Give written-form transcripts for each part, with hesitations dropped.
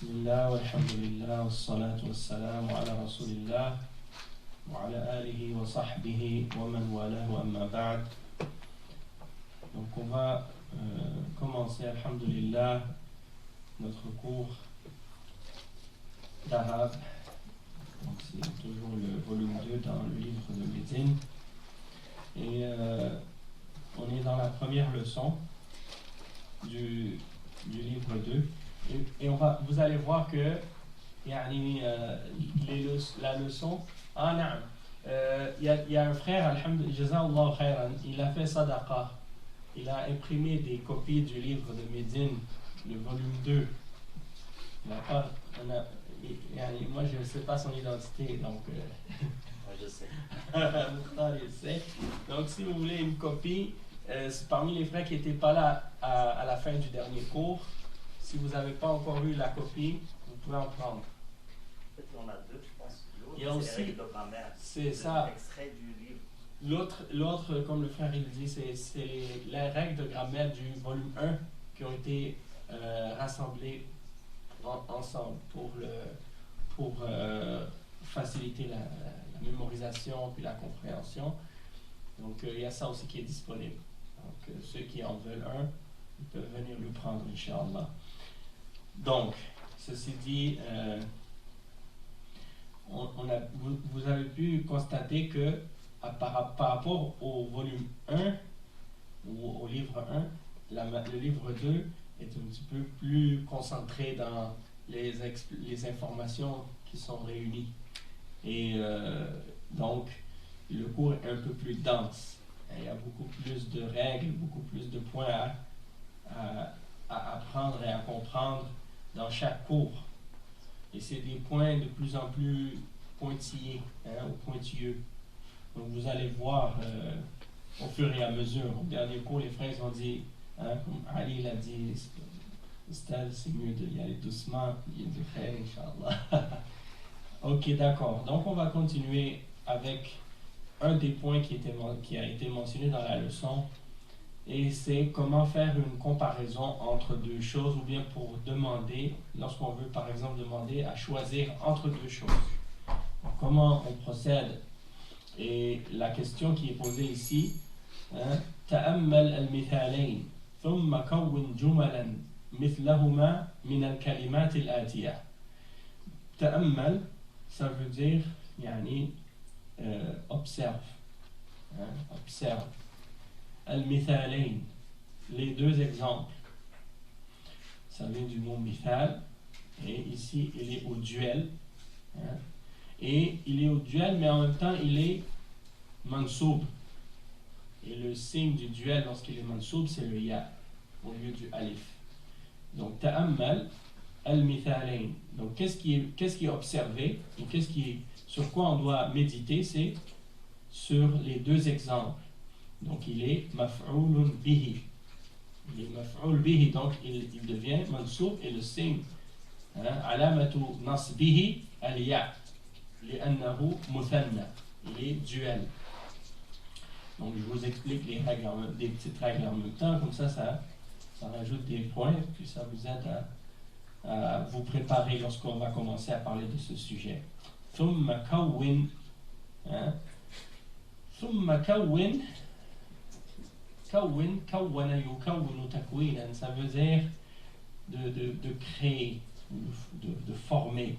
Bismillah, walhamdulillah, wassalatu wassalamu ala rasulillah, wa ala alihi wa sahbihi, wa man walahu amma ba'd. Donc on va commencer, alhamdulillah, notre cours d'arabe. Donc c'est toujours le volume 2 dans le livre de Médine. Et on est dans la première leçon du livre 2. Et vous allez voir que la leçon, il y a un frère, alhamdulillah, jazallahu khairan, il a fait sadaqa, il a imprimé des copies du livre de Médine, le volume 2. Moi je ne sais pas son identité, donc je sais. Mokhtar, il sait. Donc si vous voulez une copie, c'est parmi les frères qui n'étaient pas là à la fin du dernier cours. Si vous n'avez pas encore eu la copie, vous pouvez en prendre. En fait, on a deux, je pense. Il y a aussi, les grammaire. c'est ça. Extrait du livre. L'autre, comme le frère il dit, c'est les règles de grammaire du volume 1 qui ont été rassemblées ensemble pour faciliter la mémorisation puis la compréhension. Donc il y a ça aussi qui est disponible. Donc ceux qui en veulent un, ils peuvent venir le prendre, Inch'Allah. Donc, ceci dit, vous avez pu constater que par rapport au volume 1 ou au livre 1, le livre 2 est un petit peu plus concentré dans les informations qui sont réunies. Et donc, le cours est un peu plus dense. Il y a beaucoup plus de règles, beaucoup plus de points à apprendre et à comprendre dans chaque cours. Et c'est des points de plus en plus pointillés, ou pointilleux. Donc vous allez voir au fur et à mesure. Au dernier cours, les frères ont dit, comme Ali l'a dit, c'est mieux d'y aller doucement, il y a du frère, Inch'Allah. Ok, d'accord. Donc on va continuer avec un des points qui a été mentionné dans la leçon. Et c'est comment faire une comparaison entre deux choses, ou bien pour demander, lorsqu'on veut par exemple demander à choisir entre deux choses. Donc, comment on procède? Et la question qui est posée ici, تأمل المثالين ثم كون جملا مثلهما من الكلمات الآتية. تأمل, ça veut dire observe. Observe. Al-Mithalayn, les deux exemples. Ça vient du mot mithal, et ici il est au duel. Et il est au duel, mais en même temps il est mansoub. Et le signe du duel lorsqu'il est mansoub, c'est le ya au lieu du alif. Donc ta'ammal al-mithalayn. Donc qu'est-ce qui est observé et sur quoi on doit méditer, c'est sur les deux exemples. Donc il est maf'oulun bihi. Il est maf'oul bihi, donc il devient mansoub, et le signe alamatu nasbihi al-ya li'annahu muthanna. Il est duel. Donc je vous explique des petites règles en même temps, comme ça rajoute des points, puis ça vous aide à vous préparer lorsqu'on va commencer à parler de ce sujet. Thumma kawwin. Thumma kawwin. Kawwana yukawwinu takwinan, ça veut dire de créer, de former.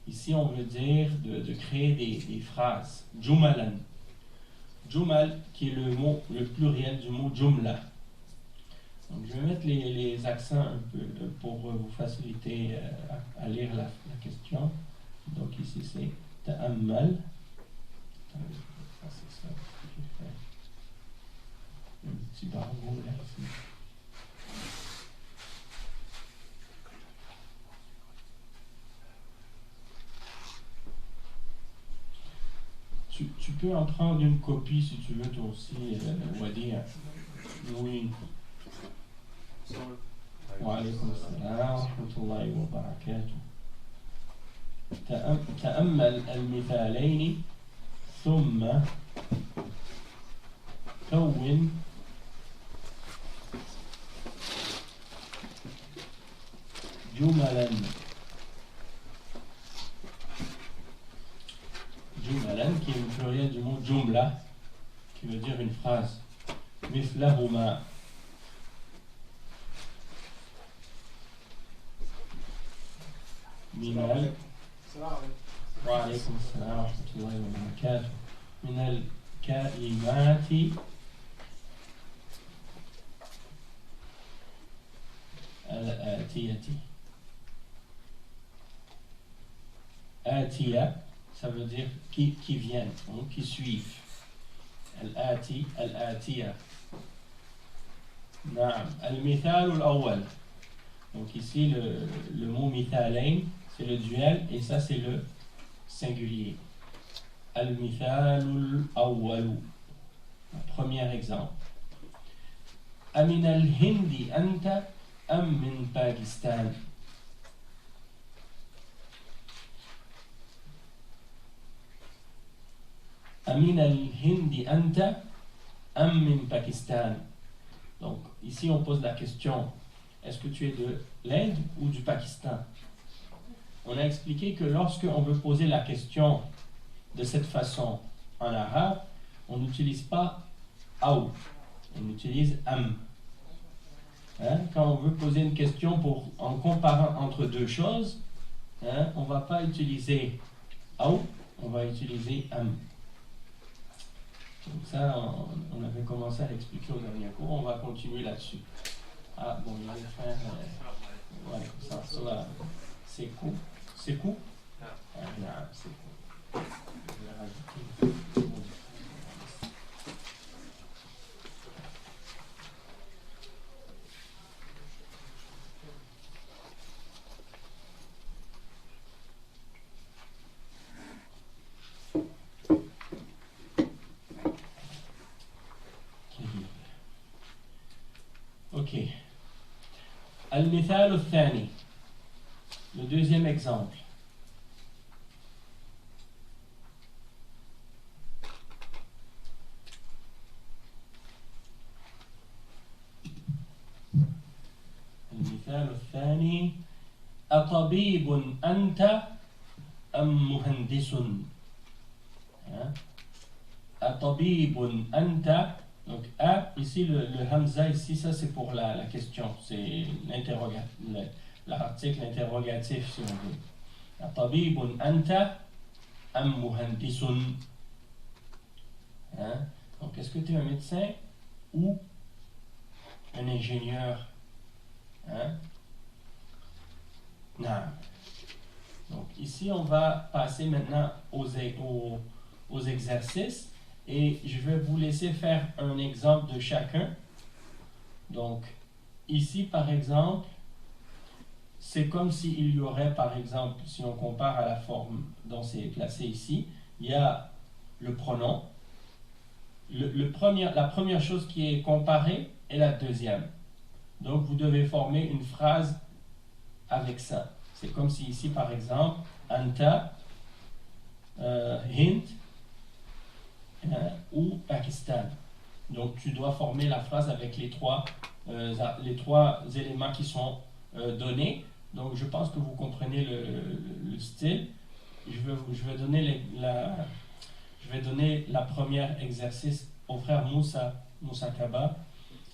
Ici, on veut dire de créer des phrases. Jumalan. Jumal, qui est le pluriel du mot jumla. Donc, je vais mettre les accents un peu pour vous faciliter à lire la question. Donc, ici, c'est ta'ammal. C'est ça que j'ai fait. Un petit barreau là ici. Tu peux en prendre une copie si tu veux toi aussi, Wadi. Oui. Wa alaykum assalam wa rahmatullahi wa barakatuh. تأمل المثالين ثم كون جملا Jumalan, qui est le pluriel du mot jumla, qui veut dire une phrase. Mithlahuma. Minal. Wa alaykum assalam wa rahmatullahi wa barakatuh. Minal kalimati al-atiyati. Atiya, ça veut dire qui viennent, donc qui suivent. Al-ati, al-atiya. Naam. Al-mithal al-awwal. Donc ici, le mot mithalain, c'est le duel, et ça, c'est le singulier. Al-mithal al-awwal. Premier exemple. Amin al-hindi anta am min Pakistan. Amin al-hindi anta am min Pakistan. Donc ici on pose la question, est-ce que tu es de l'Inde ou du Pakistan? On a expliqué que lorsque on veut poser la question de cette façon en arabe, on n'utilise pas aou, on utilise am. Quand on veut poser une question en comparant entre deux choses, on ne va pas utiliser aou, on va utiliser am. Donc ça, on avait commencé à l'expliquer au dernier cours, on va continuer là-dessus. Ah bon, il va le faire. Ouais, ça va. C'est cool. C'est cool? Ah, non, c'est cool. Je vais rajouter. Ok. Al-Mithal al-Thani. Le deuxième exemple. Al-Mithal al-Thani. Atabibun anta am muhandisun. Atabibun anta. Donc, A, ici, le Hamza, ici, ça c'est pour la question, c'est l'article interrogatif, si on veut. Atabibun anta am muhandisun. Donc, est-ce que tu es un médecin ou un ingénieur? Non. Donc, ici, on va passer maintenant aux exercices. Et je vais vous laisser faire un exemple de chacun. Donc, ici, par exemple, c'est comme s'il y aurait, par exemple, si on compare à la forme dont c'est placé ici, il y a le pronom. La première chose qui est comparée est la deuxième. Donc, vous devez former une phrase avec ça. C'est comme si ici, par exemple, Anta, Hind, ou Pakistan. Donc tu dois former la phrase avec les trois éléments qui sont donnés. Donc je pense que vous comprenez le style. Je vais donner la première exercice au frère Moussa Kaba.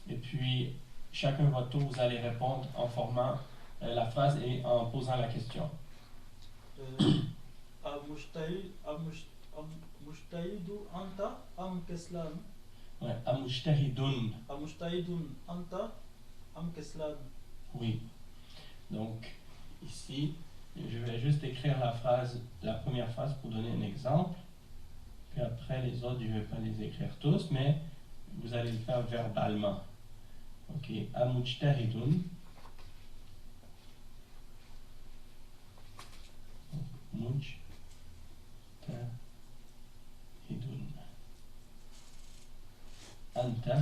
Et puis chacun votre tour, vous allez répondre en formant la phrase et en posant la question. Mujtahidu anta am keslan. Ouais, amujtahidun. Amujtahidun anta am keslan. Oui. Donc, ici, je vais juste écrire la première phrase pour donner un exemple. Puis après, les autres, je ne vais pas les écrire tous, mais vous allez le faire verbalement. Ok. Amujtahidun. Mujtahidun. Anta.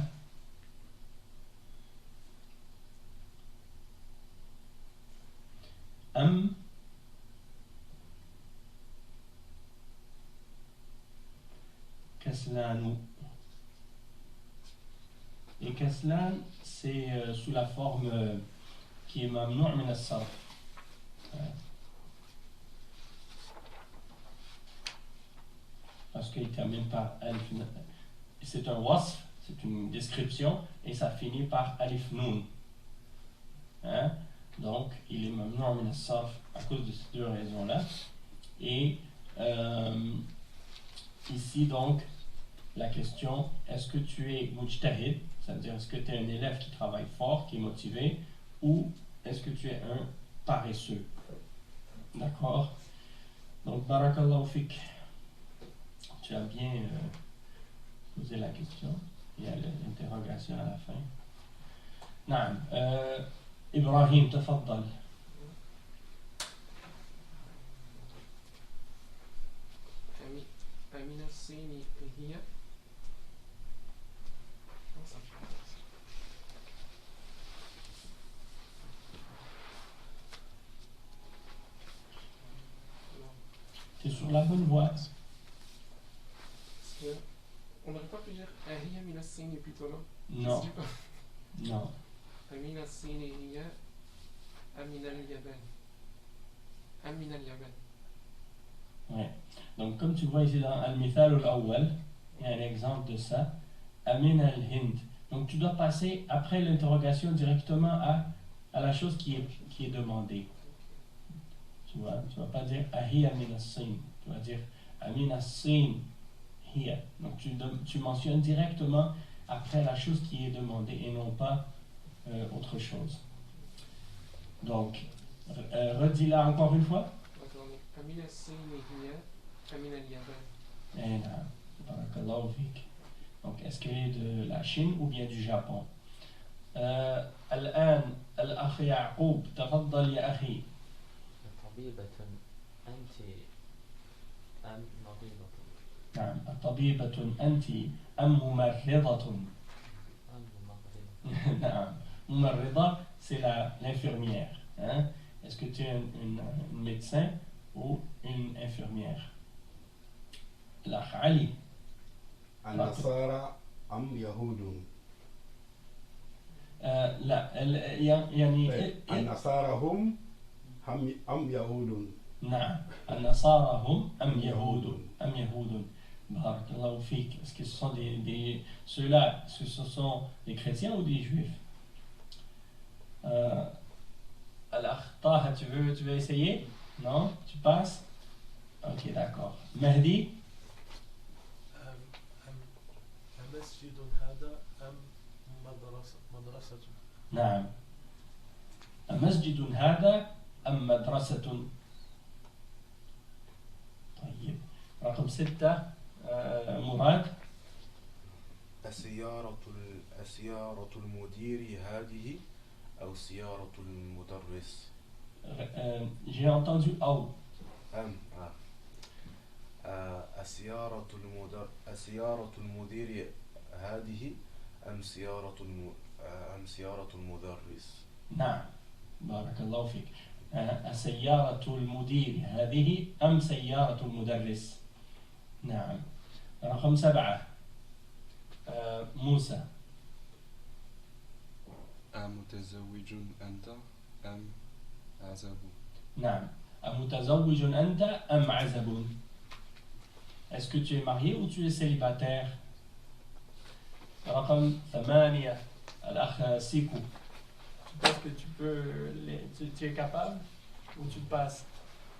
Am. Kaslanu. Et kaslan, c'est sous la forme qui est mamnou' min as-sarf. qu'il termine par alif. C'est un wasf, c'est une description, et ça finit par alif noun. Hein? Donc, il est mamnou min as-sarf à cause de ces deux raisons-là. Et ici, donc, la question, est-ce que tu es mujtahid, c'est-à-dire est-ce que tu es un élève qui travaille fort, qui est motivé, ou est-ce que tu es un paresseux? D'accord? Donc, barakallahu fik. Tu as bien posé la question. Il y a l'interrogation à la fin. نعم. إبراهيم تفضل. أمين الصين هي Tu es sur la bonne voie. On n'aurait pas pu dire هي من الصين plutôt là? Non. Non. أمين الصين هي أمين اليابان. أمين اليابان. Ouais. Donc, comme tu vois ici dans Al-Mithal al-Awwal, il y a un exemple de ça. Amin al-Hind. Donc, tu dois passer après l'interrogation directement à la chose qui est demandée. Tu vois, tu ne vas pas dire Ahi Amin as-Sin. Tu vas dire Amin as-Sin hiya. Donc, tu mentionnes directement après la chose qui est demandée et non pas autre chose. Donc, redis-la encore une fois. أمين الصين هي أمين اليابان. Eh non, barakallahu fik. Donc, est-ce qu'elle est de la Chine ou bien du Japon? الآن الأخ يعقوب تفضل يا أخي. طبيبة أنت أم مريضة؟ نعم. طبيبة أنت أم ممرضة؟ أم ممرضة. نعم. ممرضة, c'est l'infirmière. Hein? Est-ce que tu es un médecin ou une infirmière? الأخ علي. النصارى أم يهود؟ لا يعني النصارى هم أم يهود؟ نعم. النصارى هم أم يهود؟ أم يهود. بارك الله فيك. Est-ce que ce sont ceux-là, est-ce que ce sont des chrétiens ou des juifs? الأخ طه, tu veux essayer? Non? Tu passes? Ok, d'accord. Mehdi? مسجد هذا أم مدرسة؟ نعم. مسجد هذا أم مدرسة؟ طيب. رقم 6 مراد. السيارة المدير هذه أو سيارة المدرس؟ J'ai entendu أو. السيارة المدير هذه أم سيارة المدرس؟ نعم. بارك الله فيك. السيارة المدير هذه أم سيارة المدرس؟ نعم. رقم 7 موسى. أمتزوج أنت أم عزب؟ نعم. أمتزوج أنت أم عزب؟ Est-ce que tu es marié ou tu es célibataire? رقم 8 الأخ سيكو. Tu penses que tu es capable ou tu passes?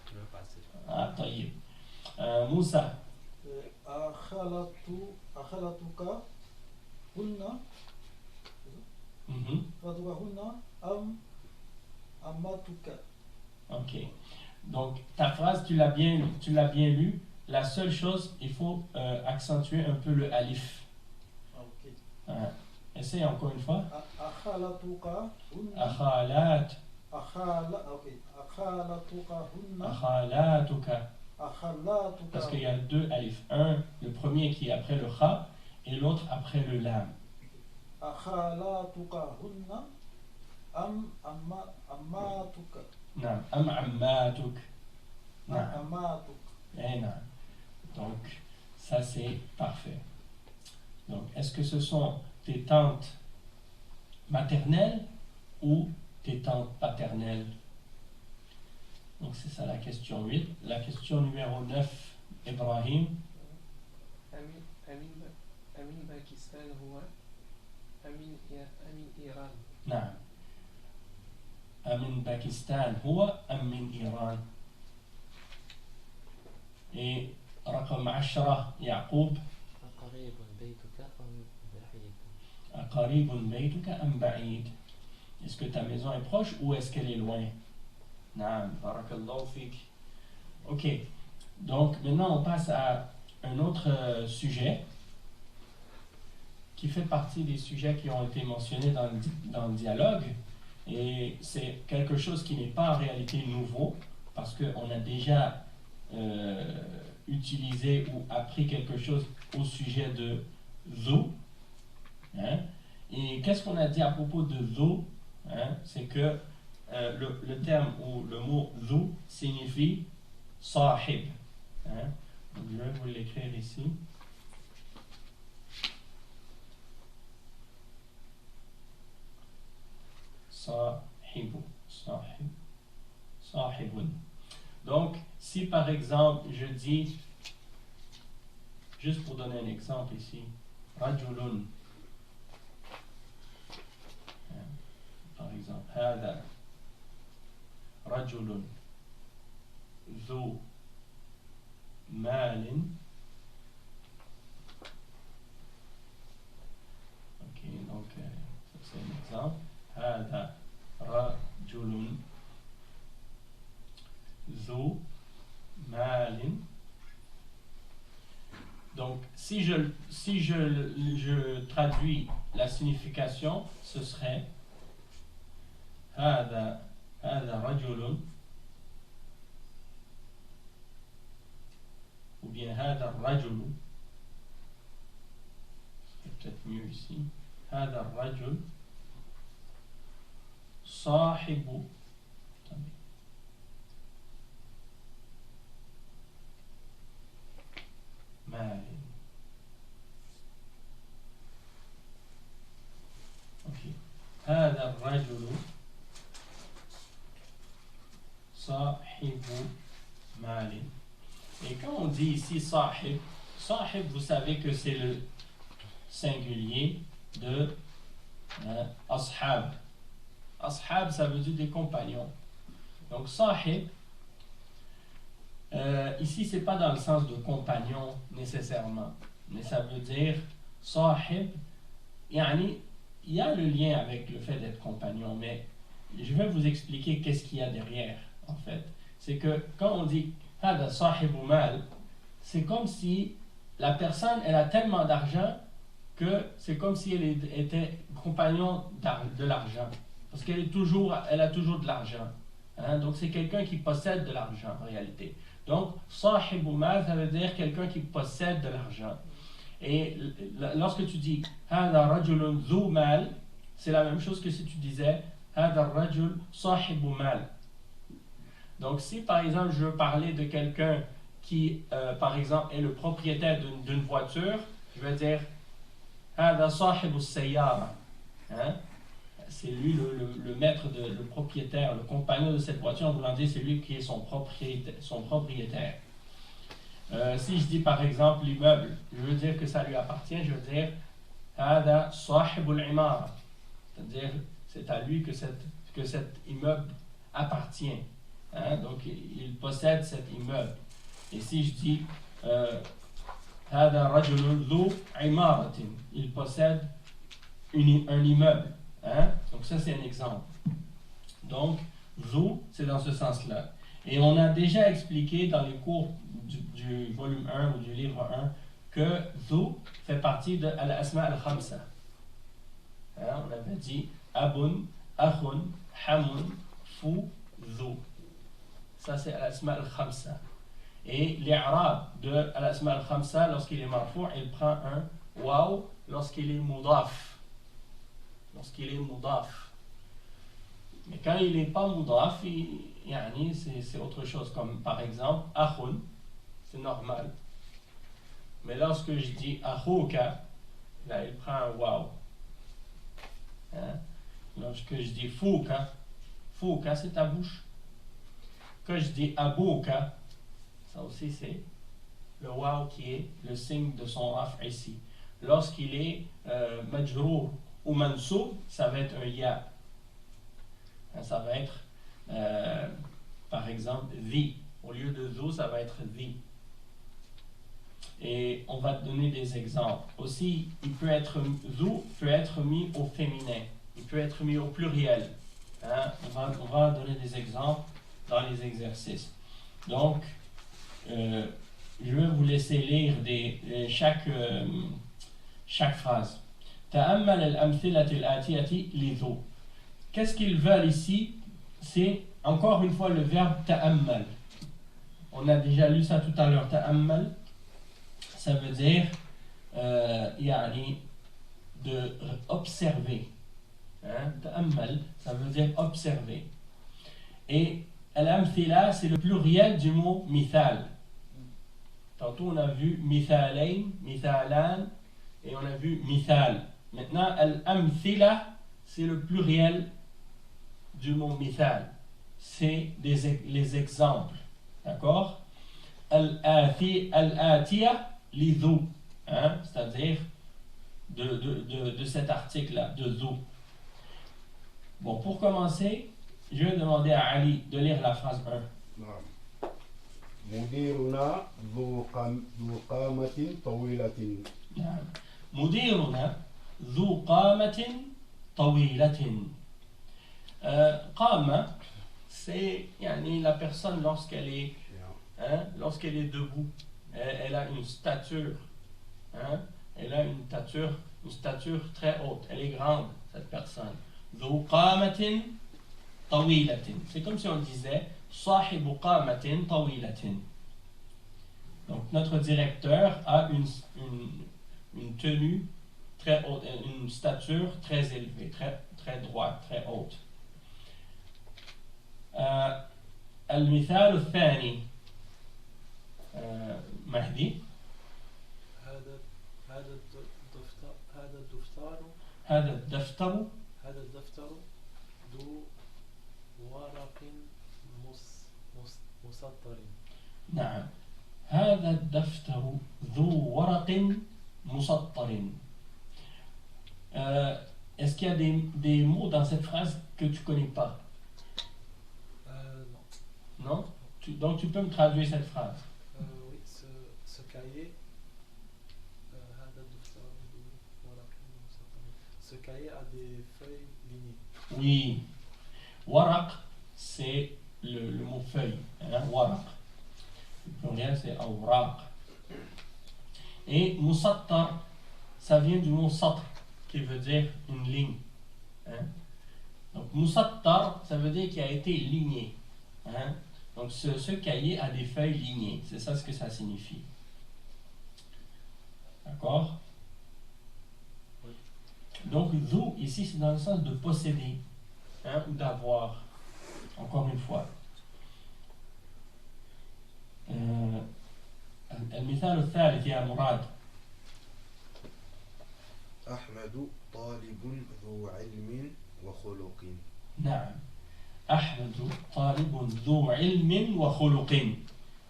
Je veux passer. Ah, طيب. موسى. أخلتك هن أم أمتك. Ok. Donc, ta phrase, tu l'as bien lu. La seule chose, il faut accentuer un peu le alif. Ok. Essaye encore une fois. أخلتك هن أخالات. أخلتك هن أخالاتك. أخلاتك. Parce qu'il y a deux alifs. Un, le premier qui est après le kha et l'autre après le lam. أخلاتك هن أم أماتك. نعم. أم عماتك. نعم. أماتك. Eh non. Donc, ça c'est parfait. Donc, est-ce que ce sont tes tantes maternelles ou tes tantes paternelles? Donc, c'est ça la question 8. La question numéro 9, Ibrahim. أمين باكستان هو أمين إيران. نعم. أمن باكستان هو أم من إيران؟ إيه رقم 10 يعقوب. أقريب بيتك أم بعيد؟ أقريب بيتك أم بعيد؟ Est-ce que ta maison est proche ou est-ce qu'elle est loin? نعم. بارك الله فيك. Ok. Donc maintenant on passe à un autre sujet qui fait partie des sujets qui ont été mentionnés dans le dialogue. Et c'est quelque chose qui n'est pas en réalité nouveau, parce qu'on a déjà utilisé ou appris quelque chose au sujet de zo. Hein? Et qu'est-ce qu'on a dit à propos de zo? Hein? C'est que le terme ou le mot zo signifie sahib. Hein? Donc je vais vous l'écrire ici. Sahibun. Donc, si par exemple, je dis, juste pour donner un exemple ici, rajulun, par exemple, hada rajulun zu malin. Ok, donc, ça c'est un exemple. هذا رجل ذو مال. Donc, si je traduis la signification, ce serait هذا رجل, ou bien هذا الرجل, c'est peut-être mieux ici, هذا الرجل صاحب مال. اوكي. هذا الرجل صاحب مال. Et quand on dit ici sahib, sahib, vous savez que c'est le singulier de ashab. Ashab, ça veut dire des compagnons. Donc, sahib, ici, c'est pas dans le sens de compagnon nécessairement, mais ça veut dire sahib, yani, il y a le lien avec le fait d'être compagnon, mais je vais vous expliquer qu'est-ce qu'il y a derrière, en fait. C'est que quand on dit hada sahibu mal, c'est comme si la personne, elle a tellement d'argent que c'est comme si elle était compagnon de l'argent. Parce qu'elle a toujours de l'argent. Hein? Donc c'est quelqu'un qui possède de l'argent en réalité. Donc sahib ou mal, ça veut dire quelqu'un qui possède de l'argent. Et lorsque tu dis hada rajulun dhu mal, c'est la même chose que si tu disais hada rajul sahib ou mal. Donc si par exemple je veux parler de quelqu'un qui par exemple est le propriétaire d'une voiture, je vais dire hada sahib as-sayyara. Hein? C'est lui le maître, le propriétaire, le compagnon de cette voiture. En voulant dire, c'est lui qui est son propriétaire. Si je dis par exemple l'immeuble, je veux dire que ça lui appartient, je veux dire hada sahibul imara. C'est-à-dire, c'est à lui que cet immeuble appartient. Hein? Donc, il possède cet immeuble. Et si je dis hada rajulun dhu imaratin, il possède un immeuble. Hein? Donc ça c'est un exemple. Donc zo c'est dans ce sens-là. Et on a déjà expliqué dans les cours du volume 1 ou du livre 1 que zo fait partie de al-asma al-khamsa. Hein? On avait dit abun, akhun, hamun, fou, zo. Ça c'est al-asma al-khamsa. Et l'i'rab de al-asma al-khamsa, lorsqu'il est marfou', il prend un waw lorsqu'il est mudaf. Lorsqu'il est mudaf. Mais quand il n'est pas mudaf, c'est autre chose. Comme par exemple, akhun, c'est normal. Mais lorsque je dis akhuka, là il prend un waw. Hein? Lorsque je dis fouka, fouka c'est ta bouche. Quand je dis abouka, ça aussi c'est le waw qui est le signe de son raf ici. Lorsqu'il est majrour ou mansoub, ça va être un ya. Ça va être, par exemple, the. Au lieu de zo, ça va être the. Et on va donner des exemples. Aussi, il peut être zo peut être mis au féminin. Il peut être mis au pluriel. Hein? On va donner des exemples dans les exercices. Donc, je vais vous laisser lire chaque phrase. تأمل الأمثلة الآتية لذو. Qu'est-ce qu'ils veulent ici? C'est encore une fois le verbe ta'ammal. On a déjà lu ça tout à l'heure. Ta'ammal, ça veut dire de observer. Hein? Ta'ammal, ça veut dire observer. Et al-amthila, c'est le pluriel du mot mithal. Tantôt on a vu mithalain, mithalan, et on a vu mithal. Maintenant, al-amthila, c'est le pluriel du mot mithal. C'est les exemples. D'accord? Al-atiya lidhu. Hein? C'est-à-dire de cet article-là, de dhu. Bon, pour commencer, je vais demander à Ali de lire la phrase 1. نعم. مديرنا ذو قامة طويلة. نعم. مديرنا ذو قامة طويلة. قامة, c'est la personne lorsqu'elle est debout, elle a une stature, hein? Elle a une stature très haute, elle est grande, cette personne. ذو قامة طويلة. C'est comme si on disait صاحب قامة طويلة. Donc notre directeur a une tenue très haute, une stature très élevée, très droite, très haute. المثال الثاني مهدي. هذا الدفتر ذو ورق مسطر. نعم. هذا الدفتر ذو ورق مسطر. Est-ce qu'il y a des mots dans cette phrase que tu ne connais pas? Non? Donc tu peux me traduire cette phrase. Oui, ce cahier. Ce cahier a des feuilles lignées. Oui. Waraq, c'est le mot feuille. Hein? Waraq. Le pluriel, c'est awraq. Et musattar, ça vient du mot satr, qui veut dire une ligne. Hein? Donc musattar, ça veut dire qu'il a été ligné. Hein? Donc ce cahier a des feuilles lignées. C'est ça ce que ça signifie. D'accord? Donc dhu, ici, c'est dans le sens de posséder, hein, ou d'avoir. Encore une fois. المثال الثالث يا مراد. أحمد طالب ذو علم وخلق. نعم. أحمد طالب ذو علم وخلق.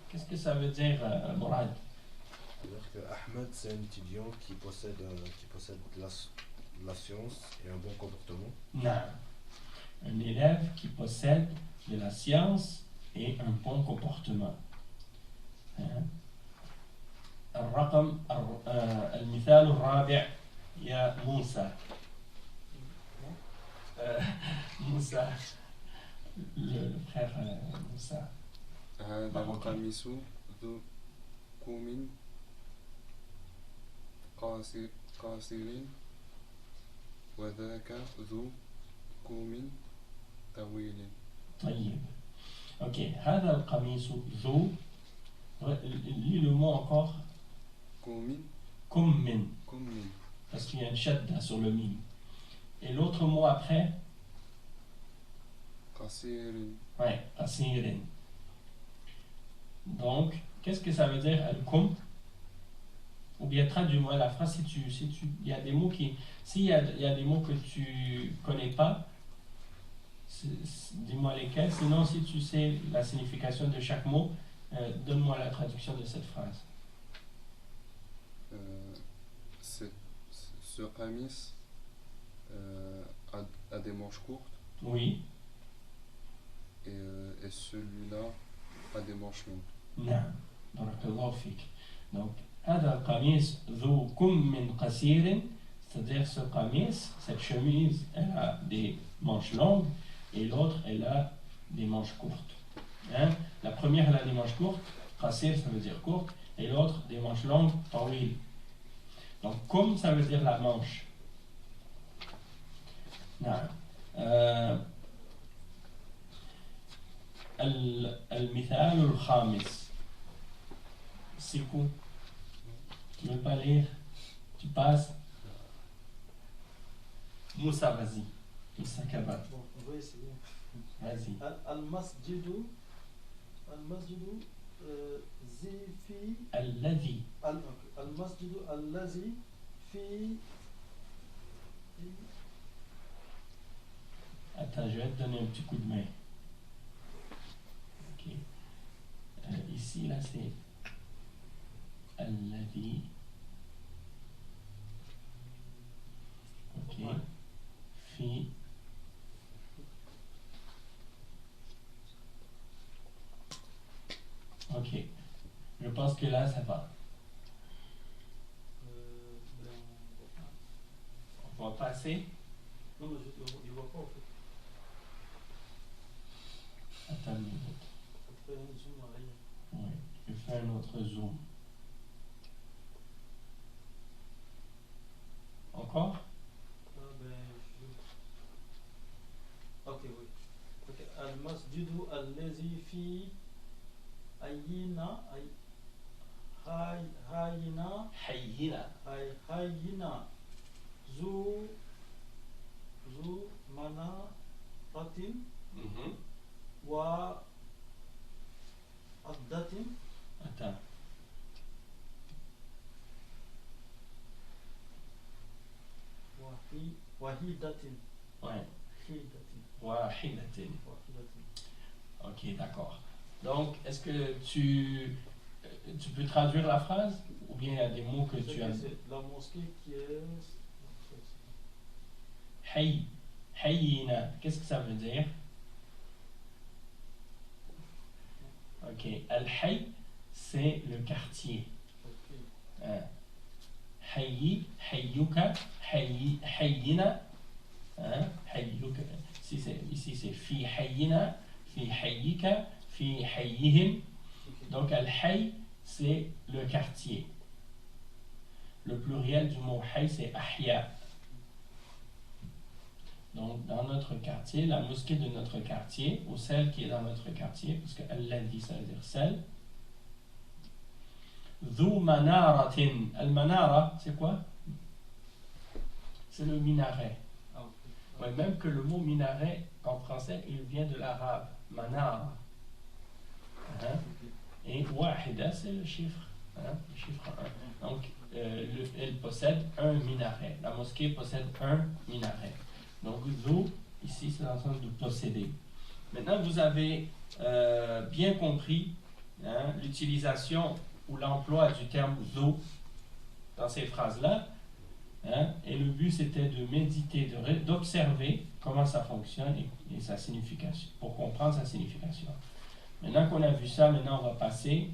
Qu'est-ce que ça veut dire, Mourad? C'est-à-dire que Ahmed, c'est un étudiant qui possède la science et un bon comportement. Non. Un élève qui possède de la science et un bon comportement. المثال الرابع يا موسى. موسى le frère Moussa. هذا القميص ذو كم قصير وذاك ذو كم طويل. طيب. Ok. هذا القميص ذو. Lis le mot encore. Kummin. Parce qu'il y a une shadda sur le mim. Et l'autre mot après? Qasirin. Ouais, qasirin. Donc, qu'est-ce que ça veut dire al-kum? Ou bien traduis-moi la phrase il y a des mots qui, s'il y a des mots que tu connais pas, dis-moi lesquels. Sinon, si tu sais la signification de chaque mot, donne-moi la traduction de cette phrase. ce qamis a des manches courtes Oui. et celui-là a des manches longues. نعم. بارك الله فيك. Donc, هذا القميص ذو كم قصير, c'est-à-dire ce qamis, cette chemise, elle a des manches longues et l'autre, elle a des manches courtes. Hein? La première, elle a des manches courtes, qasir, ça veut dire courte, et l'autre, des manches longues, tawil. Donc, comme ça veut dire la manche. نعم. المثال الخامس. C'est quoi? Tu veux pas lire? Tu passes? Moussa, vas-y. Moussa Kabat. Bon, on va essayer. Vas-y. Al-masjidu zifi الذي. al-masjidu allazi fi Attends, je vais te donner un petit coup de main. Ok. Ici, là, c'est الذي. Ok. Fi. Ok. Je pense que là, ça va. On va passer. Non, mais je vois pas en fait. Attends une minute. Je fais un zoom à rien. Oui. Je fais un autre zoom. Encore? Ok, oui. Ok. Al-masjidu allazi fi ayina hayina hayina zu manaratin wa addatin. Attends. Wahidatin. Ouais. Hidatin. Wahidatin. Wahidatin. Ok, d'accord. Donc, est-ce que tu peux traduire la phrase? Ou bien il y a des mots que tu as... C'est la mosquée qui est... Hay. Hayina. Qu'est-ce que ça veut dire? Ok. Al-Hay, c'est le quartier. Ok. Hein. Hayyi, Hayyuka, Hayyina. Hein? Hayyuka. Ici, c'est Fi Hayyina, Fi Hayyika, Fi Hayyihim. Donc, Al-Hay, c'est le quartier. Le pluriel du mot Hay, c'est Ahya. Donc, dans notre quartier, la mosquée de notre quartier, ou celle qui est dans notre quartier, parce que Al-Ladhi, ça veut dire celle. Dhu manaratin. Al-manara, c'est quoi? C'est le minaret. Ah, ok. Ouais, même que le mot minaret, en français, il vient de l'arabe. Manara. Hein? Et wahida, c'est le chiffre. Hein? Le chiffre 1. Donc, elle possède un minaret. La mosquée possède un minaret. Donc, dhu, ici, c'est dans le sens de posséder. Maintenant, vous avez bien compris, hein, l'utilisation ou l'emploi du terme dhu dans ces phrases-là. Hein, et le but, c'était de méditer, d'observer comment ça fonctionne et sa signification, pour comprendre sa signification. Maintenant qu'on a vu ça, maintenant on va passer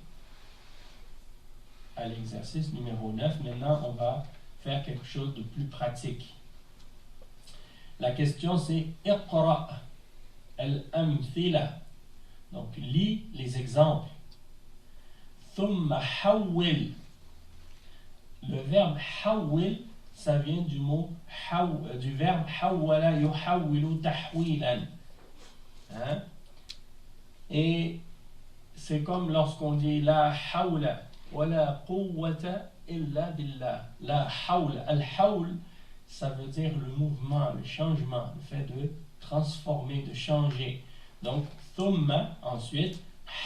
à l'exercice numéro 9. Maintenant, on va faire quelque chose de plus pratique. La question, c'est « Iqra al-amthila ». Donc, lis les exemples. « Thumma hawwil ». Le verbe « hawwil », ça vient du mot du verbe « hawwala yuhawwilu tahwilan ». Hein? Et c'est comme lorsqu'on dit « La hawla wa la quwwata illa billah ». La hawla, al-hawl, ça veut dire le mouvement, le changement, le fait de transformer, de changer. Donc, thumma, ensuite,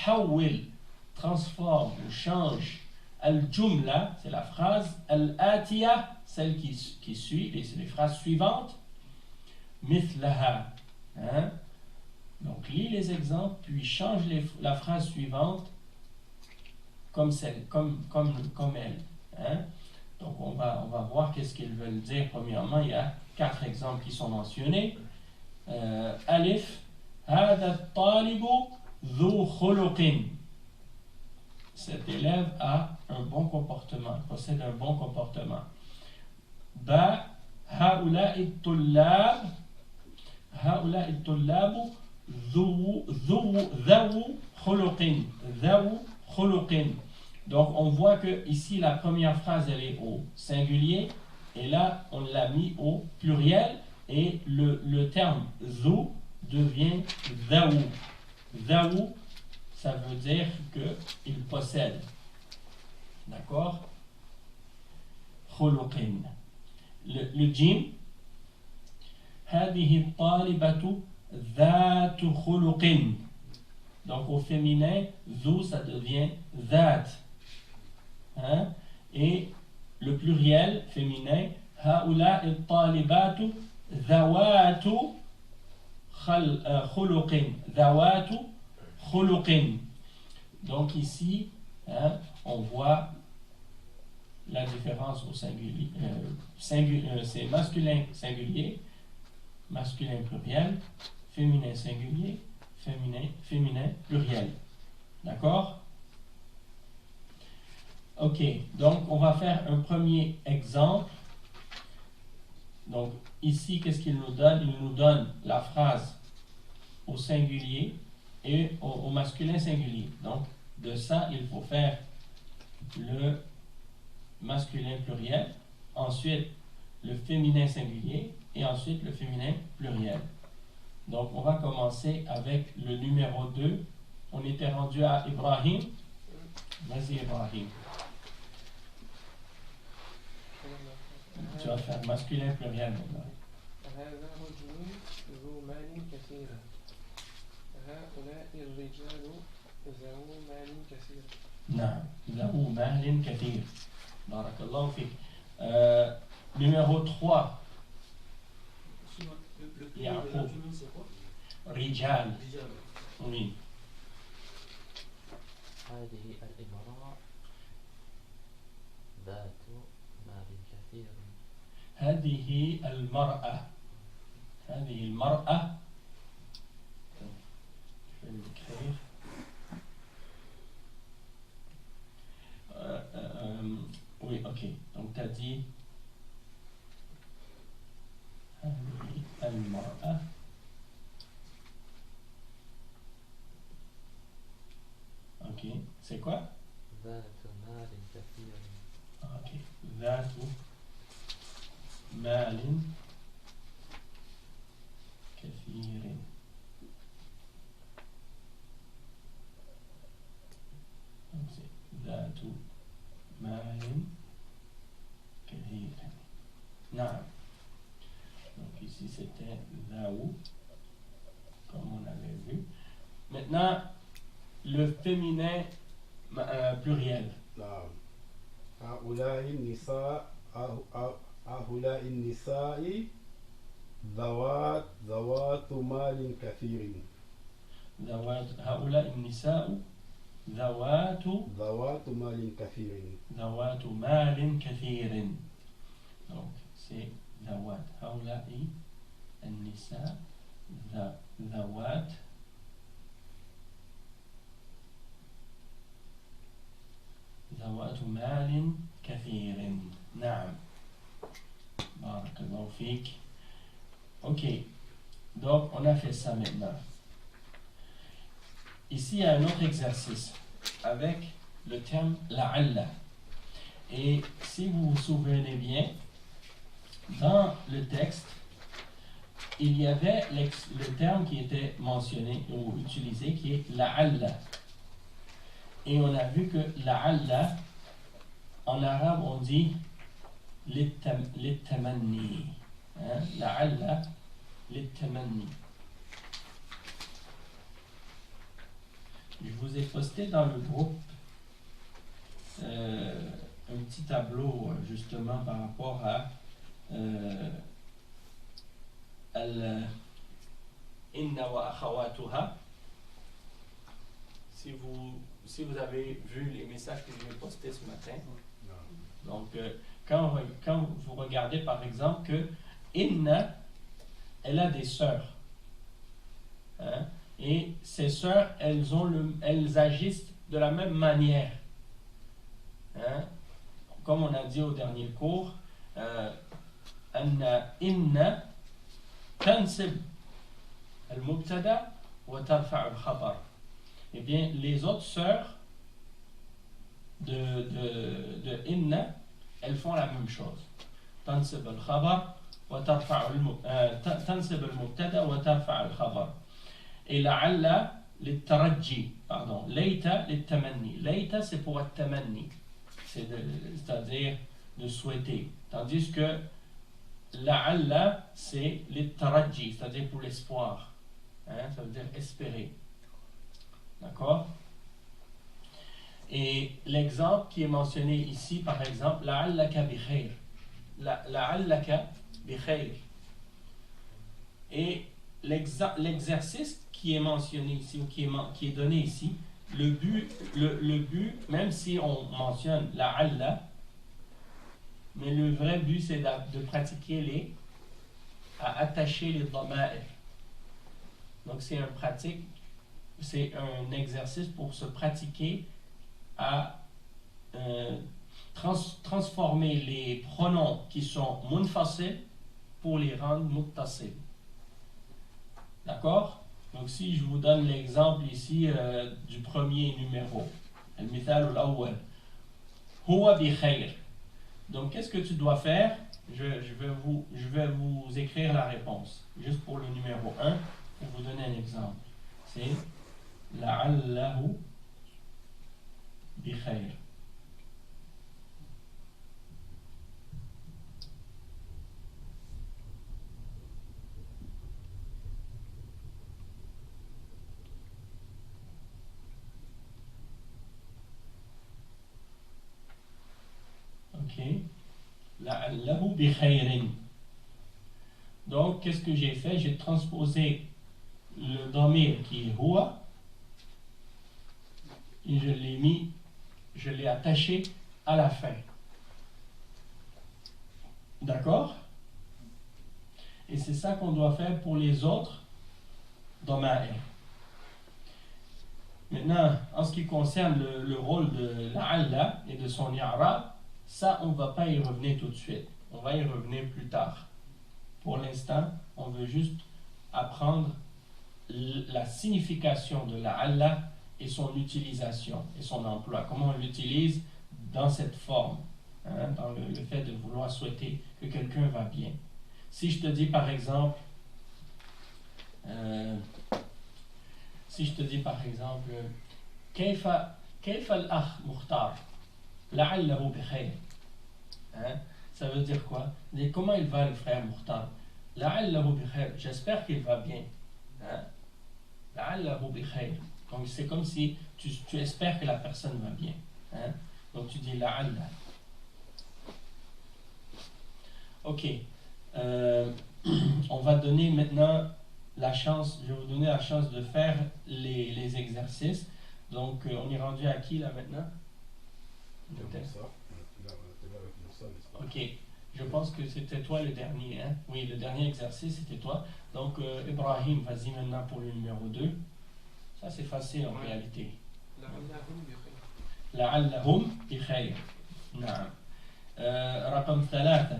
hawwil, transforme ou change. Al-jumla, c'est la phrase. Al-atiya, celle qui suit, les phrases suivantes. Mithlaha. Hein? Donc, lis les exemples, puis change la phrase suivante comme elle. Hein? Donc on va voir qu'est-ce qu'ils veulent dire. Premièrement, il y a 4 exemples qui sont mentionnés. Alif, هذا الطالب ذو خلق. Cet élève a un bon comportement, possède un bon comportement. Ba, هؤلاء الطلاب ذو خلق. Donc on voit que ici la première phrase elle est au singulier et là on l'a mis au pluriel et le terme ذو devient ذو, ça veut dire que il possède. D'accord? خلق. Le jim, هذه الطالبة ذات خلق. Donc au féminin, ذو ça devient ذات. Hein? Et le pluriel féminin, هؤلاء الطالبات ذوات خلق. Donc ici, hein, on voit la différence au singulier. C'est masculin singulier, masculin pluriel, féminin singulier, féminin pluriel. D'accord? Ok, donc on va faire un premier exemple. Donc ici, qu'est-ce qu'il nous donne? Il nous donne la phrase au singulier et au masculin singulier. Donc de ça, il faut faire le masculin pluriel, ensuite le féminin singulier et ensuite le féminin pluriel. Donc on va commencer avec le numéro 2. On était rendu à Ibrahim. Vas-y Ibrahim. Tu vas faire masculin pluriel maintenant. هذا رجل ذو مال كثير. هؤلاء الرجال ذو مال كثير. نعم ذو مال كثير. بارك الله فيك. Numéro 3. Le c'est quoi? رجال. Rijal. Oui. هذه الامرأة ذات مال كثير. هذه المرأة. هذه المرأة. Je vais l'écrire. Oui, ok. Donc, tu as dit هذه المرأة. Ok. C'est quoi? ذات مال كثير. Ok. ذات مال كثير. Donc c'est ذات مال كثير. نعم. Donc ici c'était ذاو comme on avait vu. Maintenant le féminin pluriel. نعم. هؤلاء النساء ذوات مال كثير. هؤلاء النساء ذوات مال كثير. ذوات مال كثير. Donc c'est ذوات. هؤلاء النساء ذوات مال كثير. نعم. بارك الله فيك. Ok. Donc on a fait ça maintenant. Ici, il y a un autre exercice avec le terme la'alla. Et si vous vous souvenez bien, dans le texte, il y avait le terme qui était mentionné ou utilisé qui est la'alla. Et on a vu que la'alla, en arabe, on dit للتمني. لعل للتمني. Je vous ai posté dans le groupe un petit tableau justement par rapport à inna wa akhawatuha. si vous avez vu les messages que j'ai postés ce matin, Non. donc quand vous regardez par exemple que Inna, elle a des sœurs. Hein, et ces sœurs, elles agissent de la même manière. Hein, comme on a dit au dernier cours, Inna tansib al-mubtada wa tarfa' al-khabar. Eh bien, les autres sœurs de Inna, elles font la même chose. Tansib al-khabar wa tarfa' tansib al-mubtada wa tarfa' al-khabar. Et la'alla l'ittarajji, pardon, layta l'itamanni. Layta, c'est pour at-tamanni, c'est-à-dire de souhaiter. Tandis que la'alla, c'est l'ittarajji, c'est-à-dire pour l'espoir. Hein, ça veut dire espérer. D'accord? Et l'exemple qui est mentionné ici, par exemple, la'allaka bi khayr. La'allaka bi khayr. Et l'exercice qui est mentionné ici, ou qui est donné ici, le but, même si on mentionne la'alla, mais le vrai but c'est de pratiquer à attacher les dhama'ir. Donc c'est un exercice pour se pratiquer à transformer les pronoms qui sont munfasil pour les rendre muttasil. D'accord? Donc si je vous donne l'exemple ici du premier numéro, al-mithal al-awwal, huwa bi khayr. Donc qu'est-ce que tu dois faire? Je vais vous écrire la réponse, juste pour le numéro 1, pour vous donner un exemple. C'est la'allahu bi khayr. Ok. La'allahu bi khayrin. Donc, qu'est-ce que j'ai fait? J'ai transposé le dhamir qui est huwa et je l'ai attaché à la fin. D'accord? Et c'est ça qu'on doit faire pour les autres dhama'ir. Maintenant, en ce qui concerne le rôle de la'alla et de son i'rab, ça, on ne va pas y revenir tout de suite. On va y revenir plus tard. Pour l'instant, on veut juste apprendre la signification de la'alla et son utilisation et son emploi. Comment on l'utilise dans cette forme, hein, dans le fait de vouloir souhaiter que quelqu'un va bien. Si je te dis par exemple, كيف الأخ مختار لعله بخير. Hein? Ça veut dire quoi? Comment il va le frère Mukhtar? لعله بخير. J'espère qu'il va bien. Hein? لعله بخير. Donc c'est comme si tu espères que la personne va bien. Hein? Donc tu dis la'alla. Ok. On va donner maintenant la chance, je vais vous donner la chance de faire les exercices. Donc on est rendu à qui là maintenant? Ok, je pense que c'était toi le dernier, hein? Oui, le dernier exercice c'était toi. Donc Ibrahim, vas-y maintenant pour le numéro 2. Ça c'est facile en réalité. لعلهم بخير. نعم. رقم 3.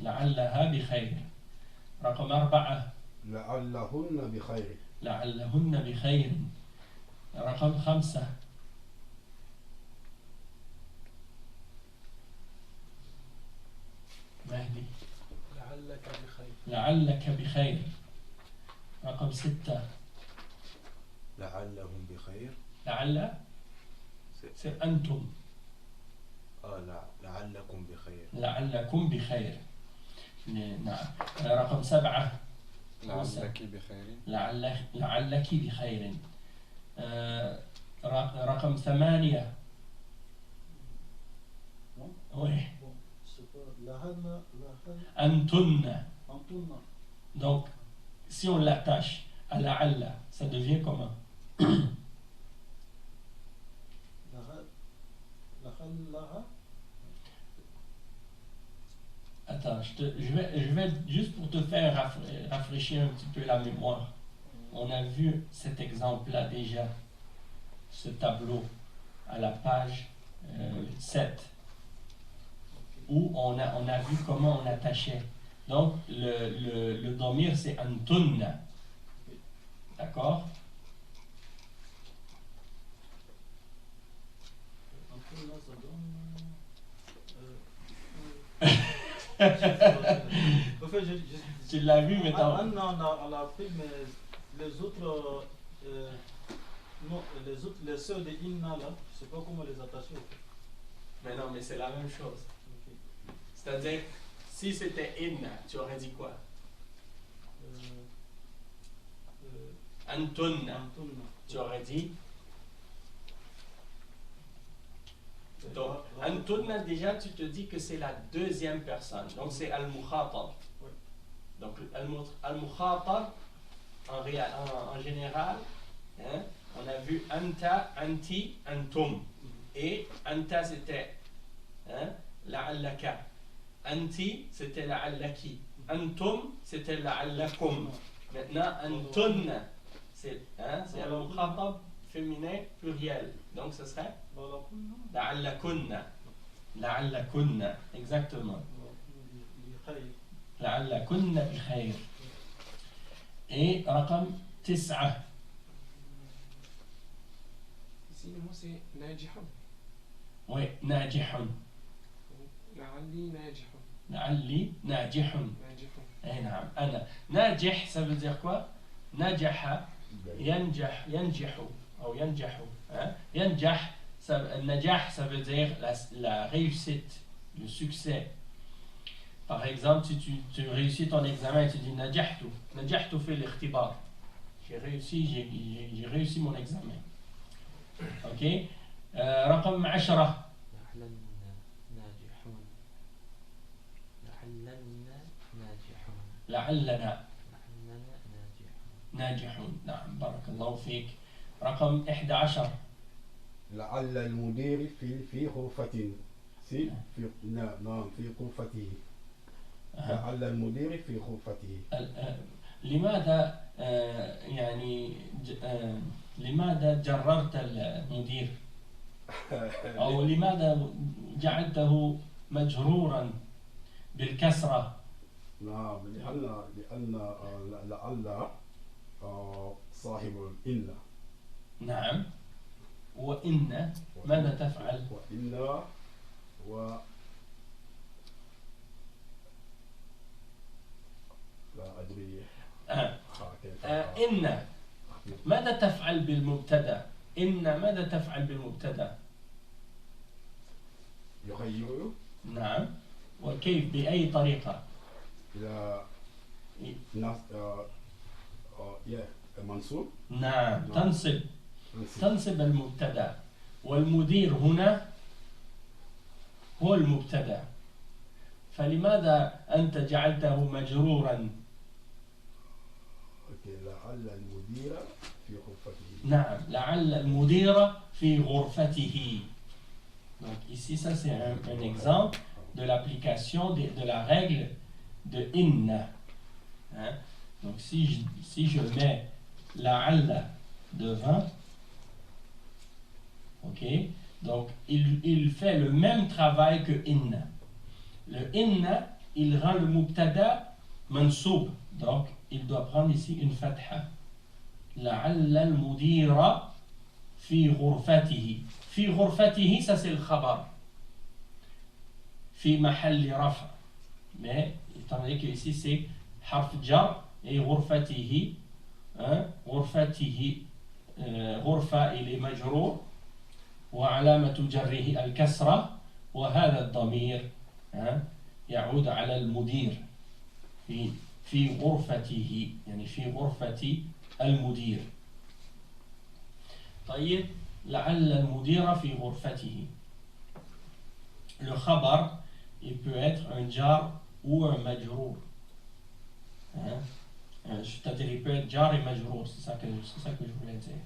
لعلها بخير. رقم 4. لعلهن بخير. لعلهن بخير. رقم 5. مهدي. لعلك بخير. لعلك بخير. رقم 6. لعلهم بخير. لعل c'est أنتم. لعلكم بخير. لعلكم بخير. نعم. رقم 7. لعلك بخير. لعلك بخير. رقم 8. Oui. أنتن. Donc, si on l'attache, لعل, ça devient comment? Attends, je vais juste pour te faire rafraîchir un petit peu la mémoire. On a vu cet exemple-là déjà, ce tableau à la page 7, où on a vu comment on attachait. Donc, le domir, c'est antunna. D'accord? Tu l'as vu, mais on l'a pris, mais les autres, non, les sœurs de Inna, là, je ne sais pas comment les attacher. Mais non, mais c'est la même chose. C'est-à-dire, si c'était Inna, tu aurais dit quoi? Antunna. Tu aurais dit. Donc, Antunna, déjà, tu te dis que c'est la deuxième personne. Donc, c'est Al-Mukhatab. Donc, Al-Mukhatab, en général, hein, on a vu Anta, Anti, Antum. Et Anta, c'était hein, La'allaka. Anti, c'était La'allaki. Antum, c'était La'allakum. Maintenant, Antunna, c'est Al-Mukhatab féminin pluriel. Donc, ce serait La'allakunna. La'allakunna, exactement. La'allakunna bi khayr. Et raqam 9. Ici, le mot c'est najihun. Oui, najihun. La'alli najihun. La'alli najihun. Najihun. Eh naam, ana. Najih, ça veut dire quoi? Najaha, yanjah, yanjihu. Ou yanjahu. Yanjah, najah, ça veut dire la réussite, le succès. Par exemple, si tu réussis ton examen et tu dis najahtu, najahtu fi l'ikhtibar. J'ai réussi mon examen. Ok? رقم 10. لعلنا ناجحون. نعم بارك الله فيك. رقم 11. لعل المدير في غرفة في نعم في غرفته. لعل المدير في غرفته. لماذا يعني لماذا جررت المدير؟ أو لماذا جعلته مجرورا بالكسرة؟ نعم لأن لعل صاحب إن. نعم. وإن ماذا تفعل؟ وإن لا أدري. إن ماذا تفعل بالمبتدأ؟ إن ماذا تفعل بالمبتدأ؟ يغير. نعم. وكيف بأي طريقة؟ إلى منصوب. نعم تنصب المبتدأ، والمدير هنا هو المبتدأ، فلماذا أنت جعلته مجرورا؟ لعل المدير في غرفته. نعم لعل المدير في غرفته. Donc ici ça c'est un exemple de l'application de la règle de inna. Hein? Donc si je mets la'alla devant, ok, donc il fait le même travail que inna. Le inna, il rend le mubtada mansoub, donc il doit prendre ici une fatha. لعل المدير في غرفته. في غرفته, ça c'est le khabar. في محل رفع. Mais étant donné que ici c'est harf jar et غرفته, غرفته غرفة il est مجرور وعلامة جره الكسرة وهذا الضمير يعود على المدير في غرفته يعني في غرفة المدير. طيب لعل المدير في غرفته. Le khabar il peut être un jar ou un majrour. C'est-à-dire, il peut être jar et majrour, c'est ça que je voulais dire.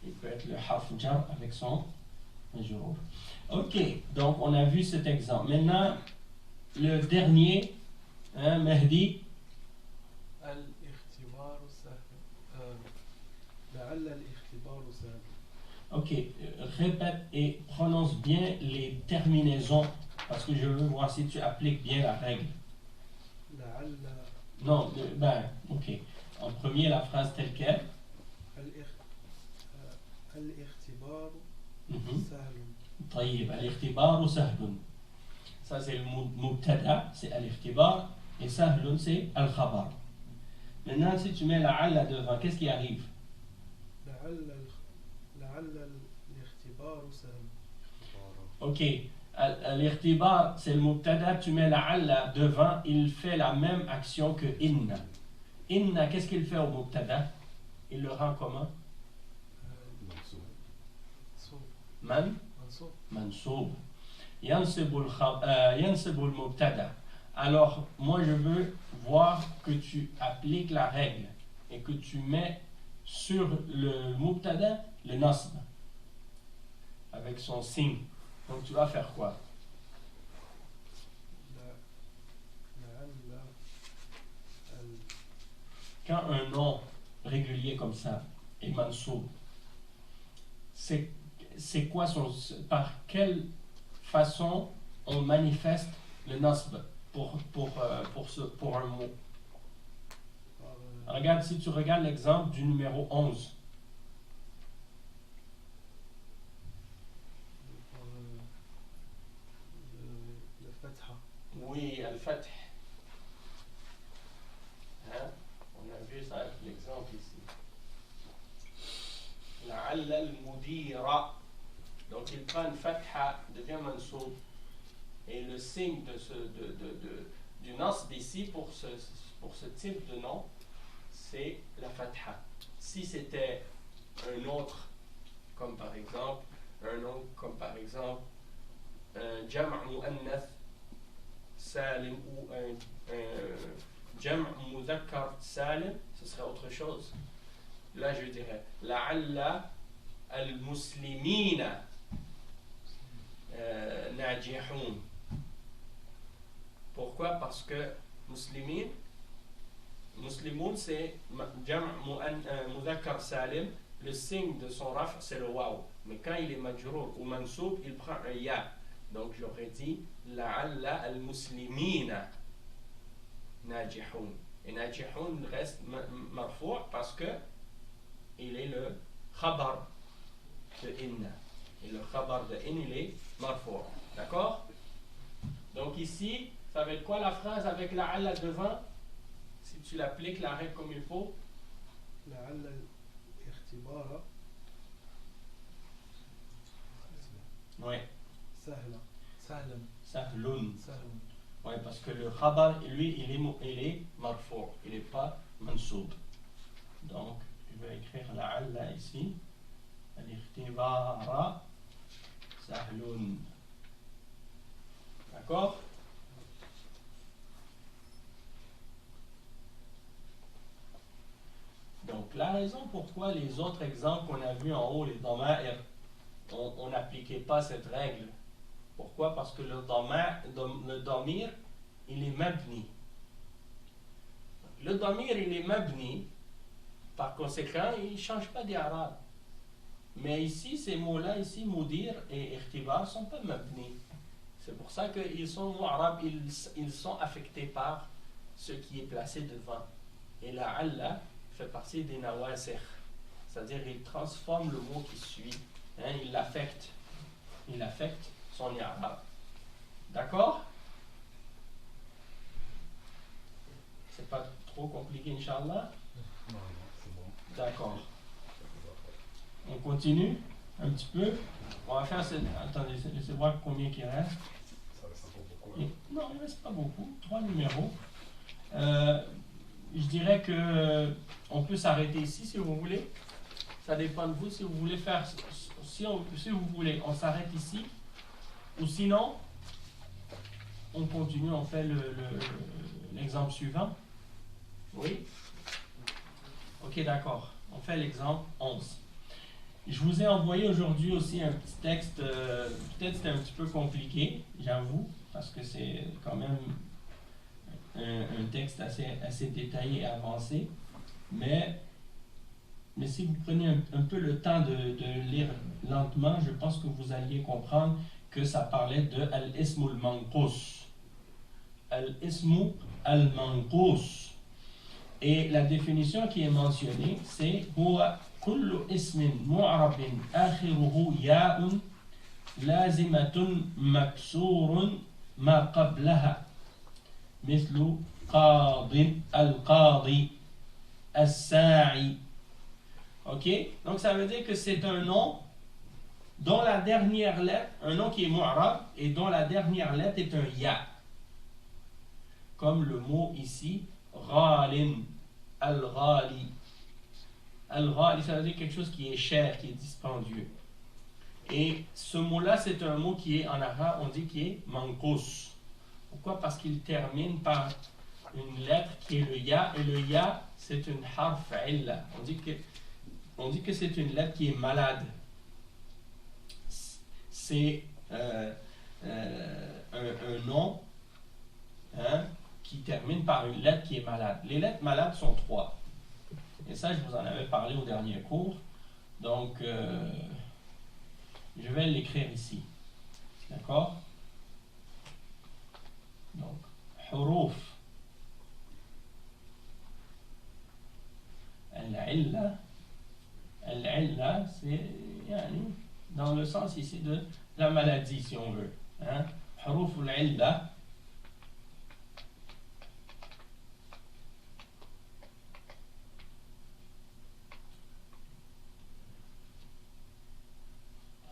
Il peut être le harf jar avec son majrour. Ok, donc on a vu cet exemple. Maintenant, le dernier, Mehdi. الاختبار سهل لعل الاختبار سهل. Ok, répète et prononce bien les terminaisons parce que je veux voir si tu appliques bien la règle. لعل Non, ok. En premier, la phrase telle qu'elle. الاختبار Mhm. سهل. طيب الاختبار سهل. Ça c'est le mubtada, c'est al-ikhtibar, et sahlun c'est al-khabar. Maintenant, si tu mets la alla devant, qu'est-ce qui arrive? لعل الاختبار سهل. Ok, al-ikhtibar c'est le mubtada, tu mets la alla devant, il fait la même action que inna. Inna, qu'est-ce qu'il fait au mubtada? Il le rend comment? Man? Mansoub. Yansibul mubtada. Alors, moi je veux voir que tu appliques la règle et que tu mets sur le mubtada le nasb avec son signe. Donc tu vas faire quoi? Quand un nom régulier comme ça est mansoub, c'est quoi par quelle façon on manifeste le nasb pour un mot? Regarde, si tu regardes l'exemple du numéro 11. Oui, al-fath. Hein? On a vu ça, l'exemple ici. La'alla al-mudira. Donc il prend une fatha, devient mansoub. Et le signe du nasb ici pour ce type de nom, c'est la fatha. Si c'était un autre, comme par exemple, un jam' mu'annath salim ou un jam' mudhakkar salim, ce serait autre chose. Là je dirais la'alla al-muslimina najihun. Pourquoi? Parce que muslimoun c'est jam' mudhakkar salim, le signe de son raf c'est le waw, mais quand il est majrour ou mansoub il prend un ya, donc j'aurais dit la'alla al-muslimina najihun, et najihun reste marfou' parce que il est le khabar de inna, et le khabar de in il est marfou', d'accord? Donc ici ça va être quoi la phrase avec la alla devant? Si tu l'appliques la règle comme il faut. لعل الاختبار Oui. Sahlun. Oui, parce que le khabar, lui, il est marfou', il n'est pas mansoub. Donc, je vais écrire la alla ici. Al-ikhtibara sahlun. D'accord? Donc, la raison pourquoi les autres exemples qu'on a vus en haut, les dama'ir, on n'appliquait pas cette règle. Pourquoi? Parce que le damir, il est mabni. Le damir, il est mabni. Par conséquent, il ne change pas d'irab. Mais ici, ces mots-là, ici, mudir et ikhtibar, ne sont pas mabni. C'est pour ça qu'ils sont mu'arab, ils sont affectés par ce qui est placé devant. Et la alla fait partie des nawasir. C'est-à-dire, il transforme le mot qui suit. Hein, il affecte son i'rab. D'accord? C'est pas trop compliqué, Inch'Allah? Non, c'est bon. D'accord. On continue un petit peu. On va faire attendez, laissez voir combien il reste. Ça reste encore beaucoup. Hein? Non, il ne reste pas beaucoup. 3 numéros. Je dirais que on peut s'arrêter ici si vous voulez. Ça dépend de vous. Si vous voulez faire, si vous voulez, on s'arrête ici. Ou sinon, on continue, on fait l'exemple suivant. Oui? Ok, d'accord. On fait l'exemple 11. Je vous ai envoyé aujourd'hui aussi un petit texte, peut-être c'était un petit peu compliqué, j'avoue, parce que c'est quand même un texte assez détaillé et avancé, mais si vous prenez un peu le temps de lire lentement, je pense que vous alliez comprendre que ça parlait de al-ismu al-manqus. Al-ismu al-manqus. Et la définition qui est mentionnée, c'est huwa kullu ismin mu'rabin akhiruhu ya'un lazimatun maksurun ma qablaha مثل قاض القاضي الساعي. Ok? Donc ça veut dire que c'est un nom dont la dernière lettre, un nom qui est mu'rab et dont la dernière lettre est un ya. Comme le mot ici, ghalin, al-ghali. Al-ghali, ça veut dire quelque chose qui est cher, qui est dispendieux. Et ce mot-là, c'est un mot qui est en arabe, on dit qui est manqus. Pourquoi? Parce qu'il termine par une lettre qui est le ya, et le ya, c'est une harf illa. On dit que c'est une lettre qui est malade. C'est un nom qui termine par une lettre qui est malade. Les lettres malades sont 3. Et ça, je vous en avais parlé au dernier cours. Donc, je vais l'écrire ici. D'accord? Donc, حروف العلة. العلة, c'est dans le sens ici de la maladie, si on veut. حروف العلة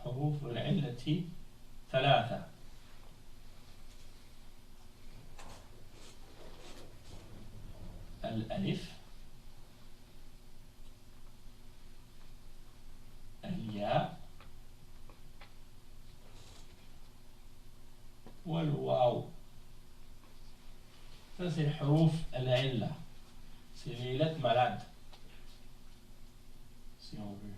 حروف العلة 3. الألف الياء والواو. Ça c'est حروف العلة. C'est les lettres malades, si on veut.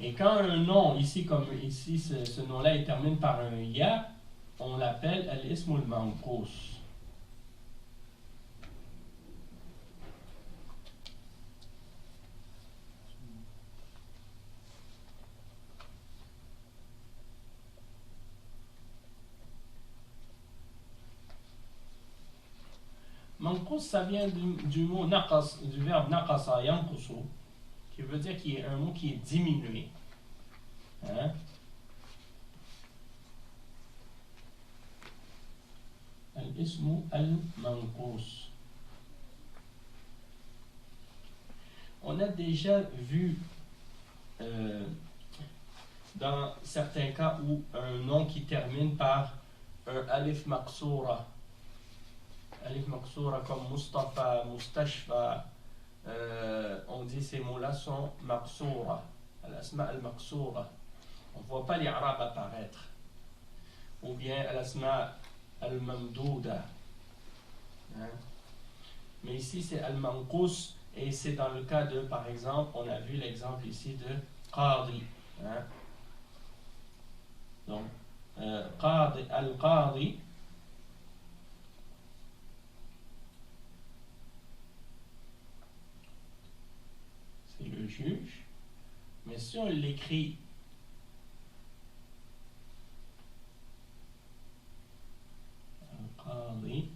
Et quand un nom, ici comme ici, ce nom-là il termine par un ya, on l'appelle al-ismu al-manqus. Manqus, ça vient du mot naqas, du verbe naqasa yanqusu, qui veut dire qu'il y a un mot qui est diminué. Al-ismu al-manqus. On a déjà vu dans certains cas où un nom qui termine par un alif maqsoura. Alif maqsoura comme Mustafa, Mustashfa, on dit ces mots-là sont maqsoura, al-asma al-maqsoura. On ne voit pas les arabes apparaître. Ou bien al-asma al-mamdouda. Mais ici c'est al-manqus et c'est dans le cas de, par exemple, on a vu l'exemple ici de qadi. Donc, qadi, al-qadi. C'est le juge, mais si on l'écrit al-qadi,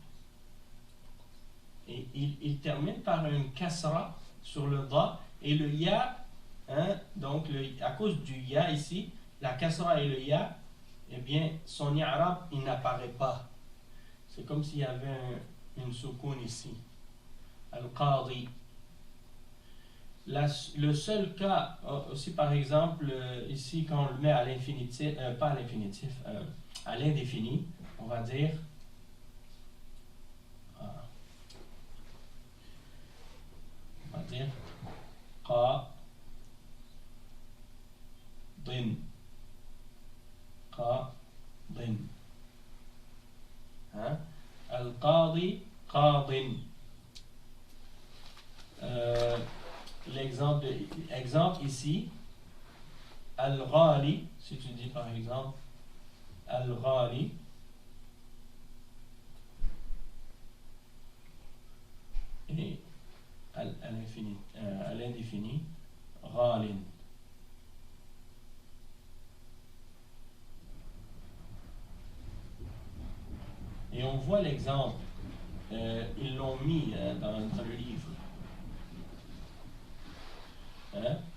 et il termine par une kasra sur le da et le ya, donc à cause du ya ici, la kasra et le ya, eh bien son i'rab il n'apparaît pas. C'est comme s'il y avait une soukoun ici. Al-qadi. Le seul cas, aussi par exemple, ici quand on le met à l'infinitif, pas à l'infinitif, à l'indéfini, on va dire qadin. Qadin. Al-qadi qadin. Exemple ici, al-ghali, si tu dis par exemple al-ghali, et à l'indéfini, ghalin. Et on voit l'exemple, ils l'ont mis dans le livre.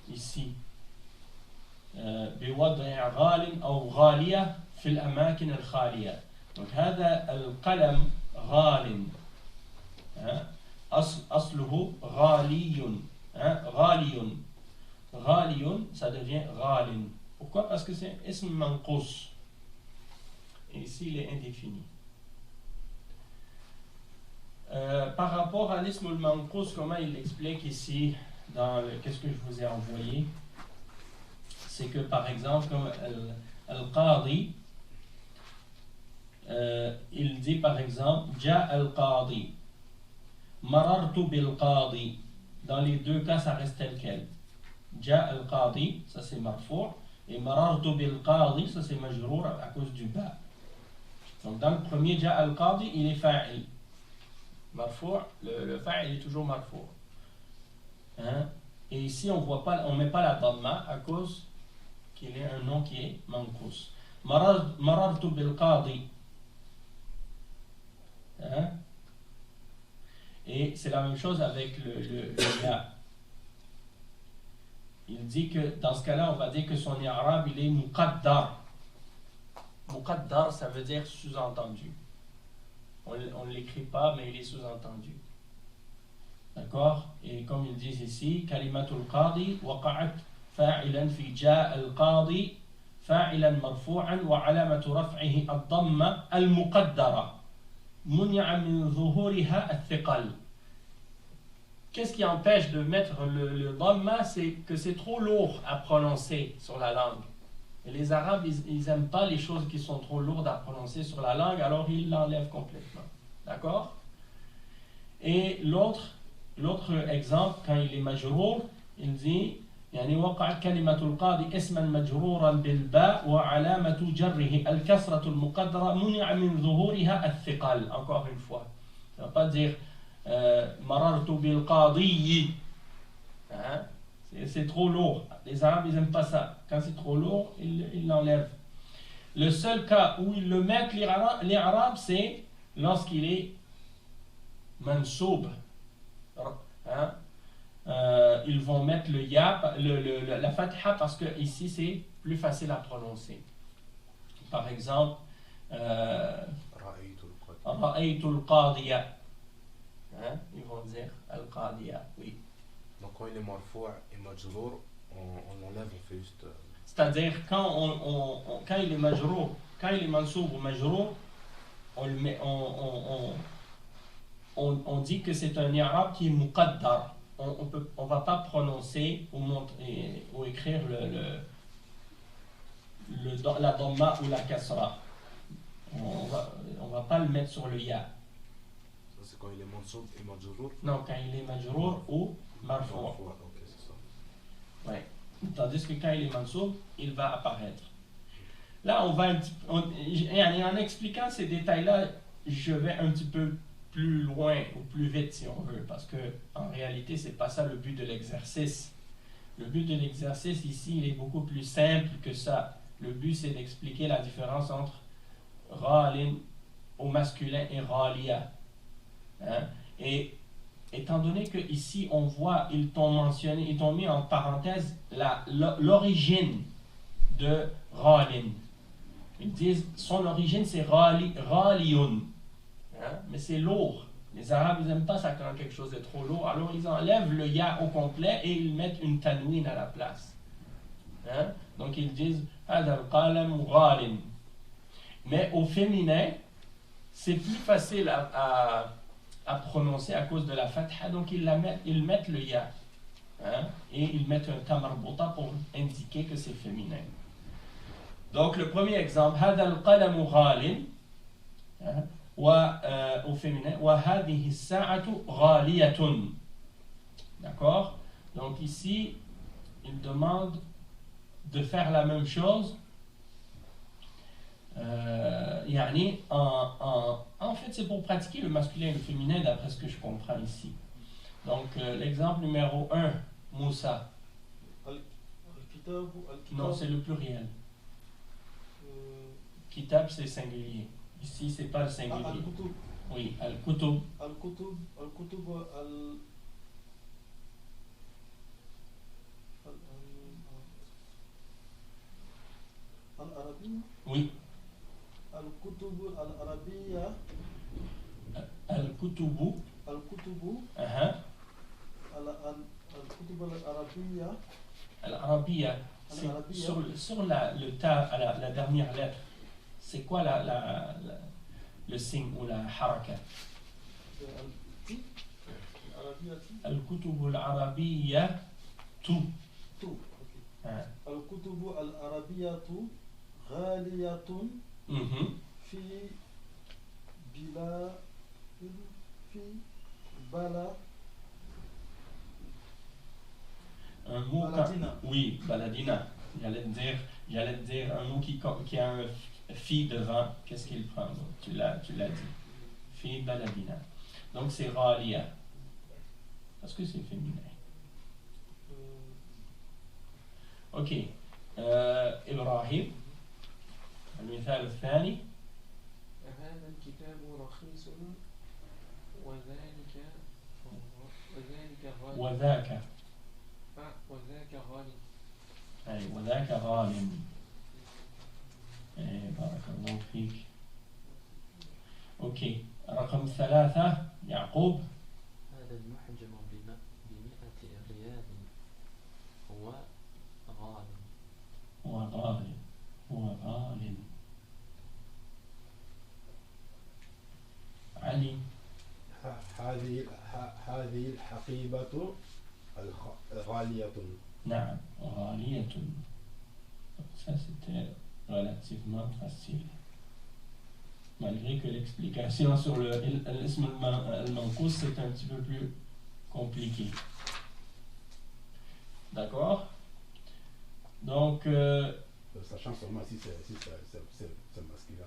Ici. بوضع غال أو غالية في الأماكن الخالية. Donc هذا القلم غال. أصله غالي. غالي. غالي, ça devient غال. Pourquoi? Parce que c'est ism manqus. Et ici, il est indéfini. Par rapport à l'ism manqus, comment il l'explique ici dans qu'est-ce que je vous ai envoyé, c'est que par exemple comme al-qadi, il dit par exemple ja al-qadi, marartu bil-qadi. Dans les deux cas ça reste tel quel. Ja al-qadi, ça c'est marfou', et marartu bil-qadi, ça c'est majrour à cause du ba. Donc dans le premier ja al-qadi, il est fa'il marfou', le fa'il est toujours marfou'. Et ici on met pas la dhamma à cause qu'il est un nom qui est manqus. Marartu bil qadi. Et c'est la même chose avec le ya. Il dit que dans ce cas-là on va dire que son i'rab il est muqaddar. Muqaddar, ça veut dire sous-entendu. On ne l'écrit pas mais il est sous-entendu. D'accord? Et comme ils disent ici, kalimatul qadi waqa'at fa'ilan fi ja' al-qadi fa'ilan marfu'an wa alamatu raf'ihi ad-damma al-muqaddara muni'a min zuhuriha al-thiqal. Qu'est-ce qui empêche de mettre le dhamma? C'est que c'est trop lourd à prononcer sur la langue. Et les Arabes, ils n'aiment pas les choses qui sont trop lourdes à prononcer sur la langue, alors ils l'enlèvent complètement. D'accord? Et l'autre exemple, quand il est majrour, il dit يعني وقعت كلمة القاضي اسما مجرورا بالباء وعلامة جره الكسرة المقدرة منع من ظهورها الثقل. Encore une fois, ça ne va pas dire مررت بالقاضي. C'est trop lourd. Les Arabes ils n'aiment pas ça. Quand c'est trop lourd, ils l'enlèvent. Le seul cas où ils le mettent, les Arabes, c'est lorsqu'il est mansoub. Ils vont mettre le ya, la fatha parce que ici c'est plus facile à prononcer. Par exemple, ra'aytu al-qadiya. Ils vont dire al-qadiya, oui. Donc quand il est marfou' et majrour, on l'enlève, on fait juste. C'est-à-dire quand quand il est majrour, quand il est mansoub ou majrour, on le met, on dit que c'est un i'rab qui est muqaddar. On va pas prononcer ou écrire la dhamma ou la kasra. On va pas le mettre sur le ya. Ça c'est quand il est mansoub et majrour. Non, quand il est majrour ou marfou'. Ok, c'est ça. Ouais. Tandis que quand il est mansoub, il va apparaître. Là, en expliquant ces détails-là, je vais un petit peu plus loin ou plus vite si on veut, parce que en réalité c'est pas ça le but de l'exercice. Le but de l'exercice ici il est beaucoup plus simple que ça. Le but c'est d'expliquer la différence entre ghalin au masculin et ghalia. Et étant donné que ici on voit ils t'ont mis en parenthèse l'origine de ghalin. Ils disent son origine c'est ghaliyun. Mais c'est lourd. Les Arabes ils n'aiment pas ça quand quelque chose est trop lourd, alors ils enlèvent le ya au complet et ils mettent une tanwin à la place. Donc ils disent hada al-qalam ghalin. Mais au féminin c'est plus facile à prononcer à cause de la fatha, donc ils mettent le ya et ils mettent un ta marbuta pour indiquer que c'est féminin. Donc le premier exemple hada al-qalam ghalin au féminin, وهذه الساعة غالية. D'accord? Donc ici, il demande de faire la même chose. Yani, en fait, c'est pour pratiquer le masculin et le féminin d'après ce que je comprends ici. Donc, l'exemple numéro 1, Moussa. Al-Kitab ou Al-Kitab? Non, c'est le pluriel. Euh, Kitab, c'est singulier. Ici, c'est pas le singulier. Al-Kutub. Oui, Al-Kutub. Al-Kutub. Al-Kutub. Al-Arabi. Oui, Al-Kutub Al-Arabiya. Al-Kutubu. Al-Kutubu. Al-Kutub Al-Arabiya. Al-Arabiya. C'est Al-Arabiya. sur le ta, à la dernière lettre, c'est quoi le signe ou la haraka? Al-Kutubu Al-Arabiya. Tout. Tout. Al-Kutubu Al-Arabiyatu Ghaliyatun fi bila fi bala. Un mot Baladina. Oui, baladina. J'allais te dire un mot qui a un fi devant. Qu'est-ce qu'il prend? Donc, tu l'as dit. Fi baladina. Donc c'est ralia. Parce que c'est féminin. Ok. إبراهيم المثال الثاني. هذا الكتاب رخيص وذلك غالي. وذاك. وذاك غالي. أي وذاك غال. بارك الله فيك. أوكي. رقم 3 يعقوب. هذا المحجم ب100 ريال هو غال. هو غال. علي. هذه الحقيبة غالية. نعم غالية. Ça c'était relativement facile. Malgré que l'explication sur l'ism al-manqous c'est un petit peu plus compliqué. D'accord? Donc Ça change seulement si c'est masculin.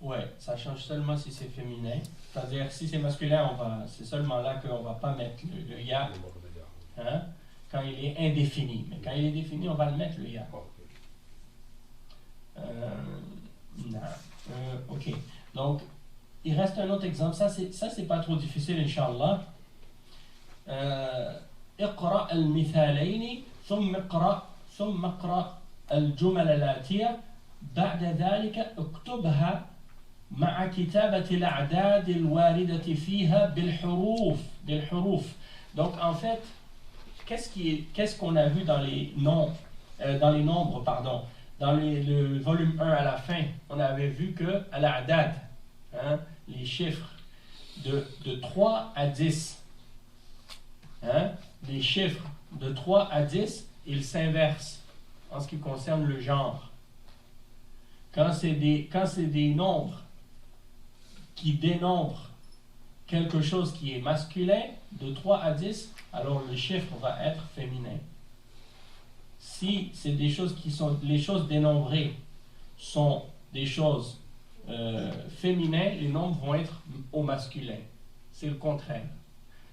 ouais, ça change seulement si c'est féminin. C'est-à-dire si c'est masculin, c'est seulement là qu'on va pas mettre le ya, hein, quand il est indéfini. Mais quand il est défini, on va le mettre le ya. Ok. Donc, il reste un autre exemple. Ça c'est pas trop difficile, Inch'Allah. اقرأ المثالين ثم اقرأ الجمل الآتية بعد ذلك اكتبها مع كتابة الأعداد الواردة فيها بالحروف. Donc en fait, qu'est-ce qu'on a vu dans les nombres, pardon. Dans le volume 1 à la fin, on avait vu que à l'a'dad, hein, les chiffres de 3 à 10, hein, les chiffres de 3 à 10, ils s'inversent en ce qui concerne le genre. Quand c'est des nombres qui dénombrent quelque chose qui est masculin, de 3 à 10, alors le chiffre va être féminin. Si c'est des choses les choses dénombrées sont des choses féminines, les nombres vont être au masculin. C'est le contraire.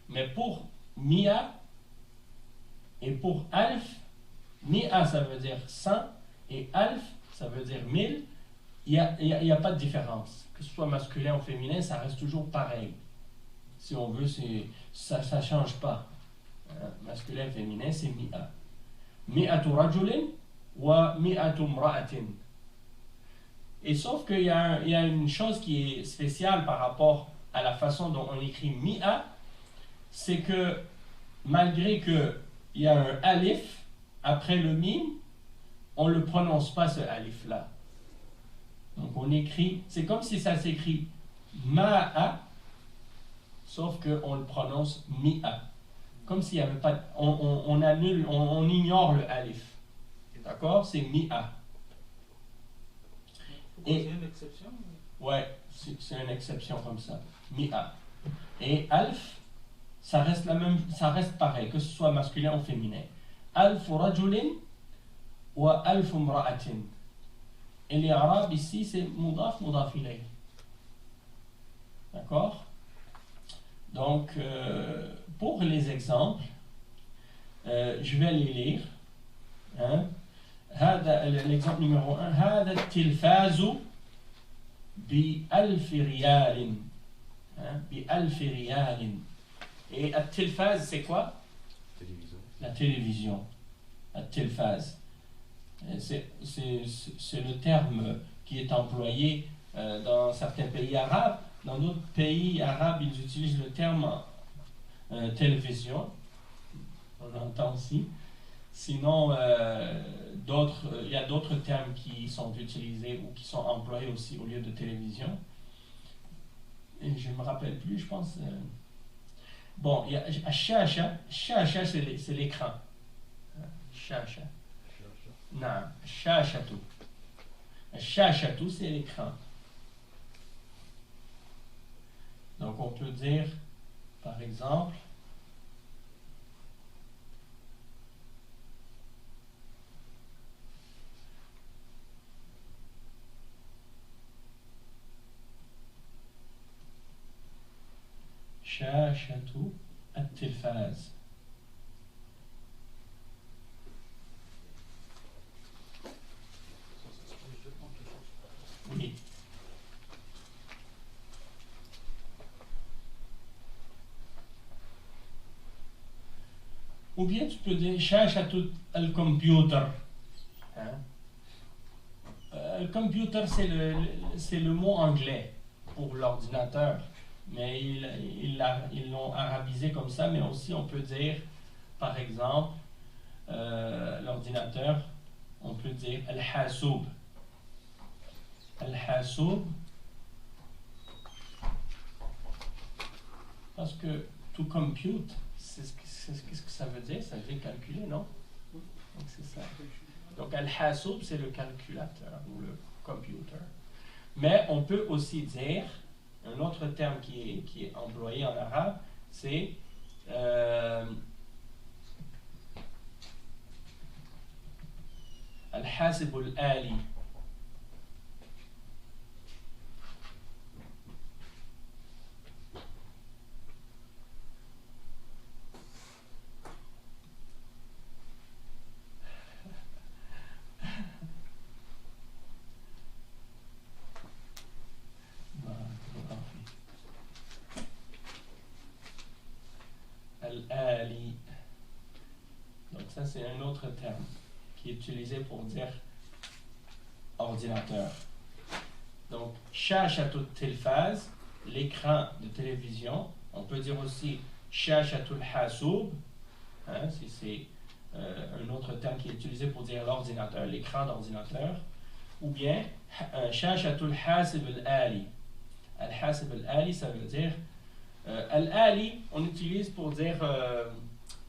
Mais pour Mia et pour Alf, Mia ça veut dire 100 et Alf ça veut dire 1000, il n'y a pas de différence. Que ce soit masculin ou féminin, ça reste toujours pareil. Si on veut, ça ne change pas. Masculin et féminin, c'est Mia. Mi'atu rajulin wa mi'atu mra'atin. Et sauf qu'il y a une chose qui est spéciale par rapport à la façon dont on écrit Mi'a, c'est que malgré qu'il y a un alif après le mim, on ne le prononce pas ce alif-là. Donc on écrit, c'est comme si ça s'écrit Ma'a, sauf qu'on le prononce Mi'a. Comme s'il n'y avait pas, on annule, on ignore le alif. D'accord? C'est Mi'a. Et une exception? Ouais, c'est une exception comme ça. Mi'a. Et alf, ça reste ça reste pareil, que ce soit masculin ou féminin. Alf rajulin ou alf imra'atin. Et les arabes ici, c'est mudaf ilayh. D'accord? Donc, pour les exemples, je vais les lire. Hein? L'exemple numéro 1. هذا التلفاز ب1000 ريال. ب1000 ريال. Et le tilfaz, c'est quoi? Télévision. La télévision. Le tilfaz. C'est le terme qui est employé dans certains pays arabes. Dans d'autres pays arabes, ils utilisent le terme télévision. On l'entend aussi. Sinon, il y a d'autres termes qui sont utilisés ou qui sont employés aussi au lieu de télévision. Et je ne me rappelle plus, je pense. Bon, il y a Shacha. Shacha, c'est l'écran. Shacha. Non, Shachatu. Shachatu, c'est l'écran. Donc, on peut dire, par exemple, شاشة التلفاز. Oui. Ou bien tu peux dire شاشة الكمبيوتر. Le computer, c'est le mot anglais pour l'ordinateur. Mais ils l'ont arabisé comme ça, mais aussi on peut dire, par exemple, l'ordinateur, on peut dire al-hasoub. Al-hasoub, parce que to compute, qu'est-ce que ça veut dire? Ça veut dire calculer, non? Donc c'est ça. Donc al-hasoub, c'est le calculateur ou le computer. Mais on peut aussi dire, un autre terme qui est employé en arabe, c'est al-hasib al-ali. Al-ali. Donc ça c'est un autre terme qui est utilisé pour dire ordinateur. Donc shashatul tilfaz, l'écran de télévision. On peut dire aussi shashatul hasoub, si c'est un autre terme qui est utilisé pour dire l'ordinateur, l'écran d'ordinateur. Ou bien shashatul hasib al-ali. Al-hasib al-ali, ça veut dire al-ali, on utilise pour dire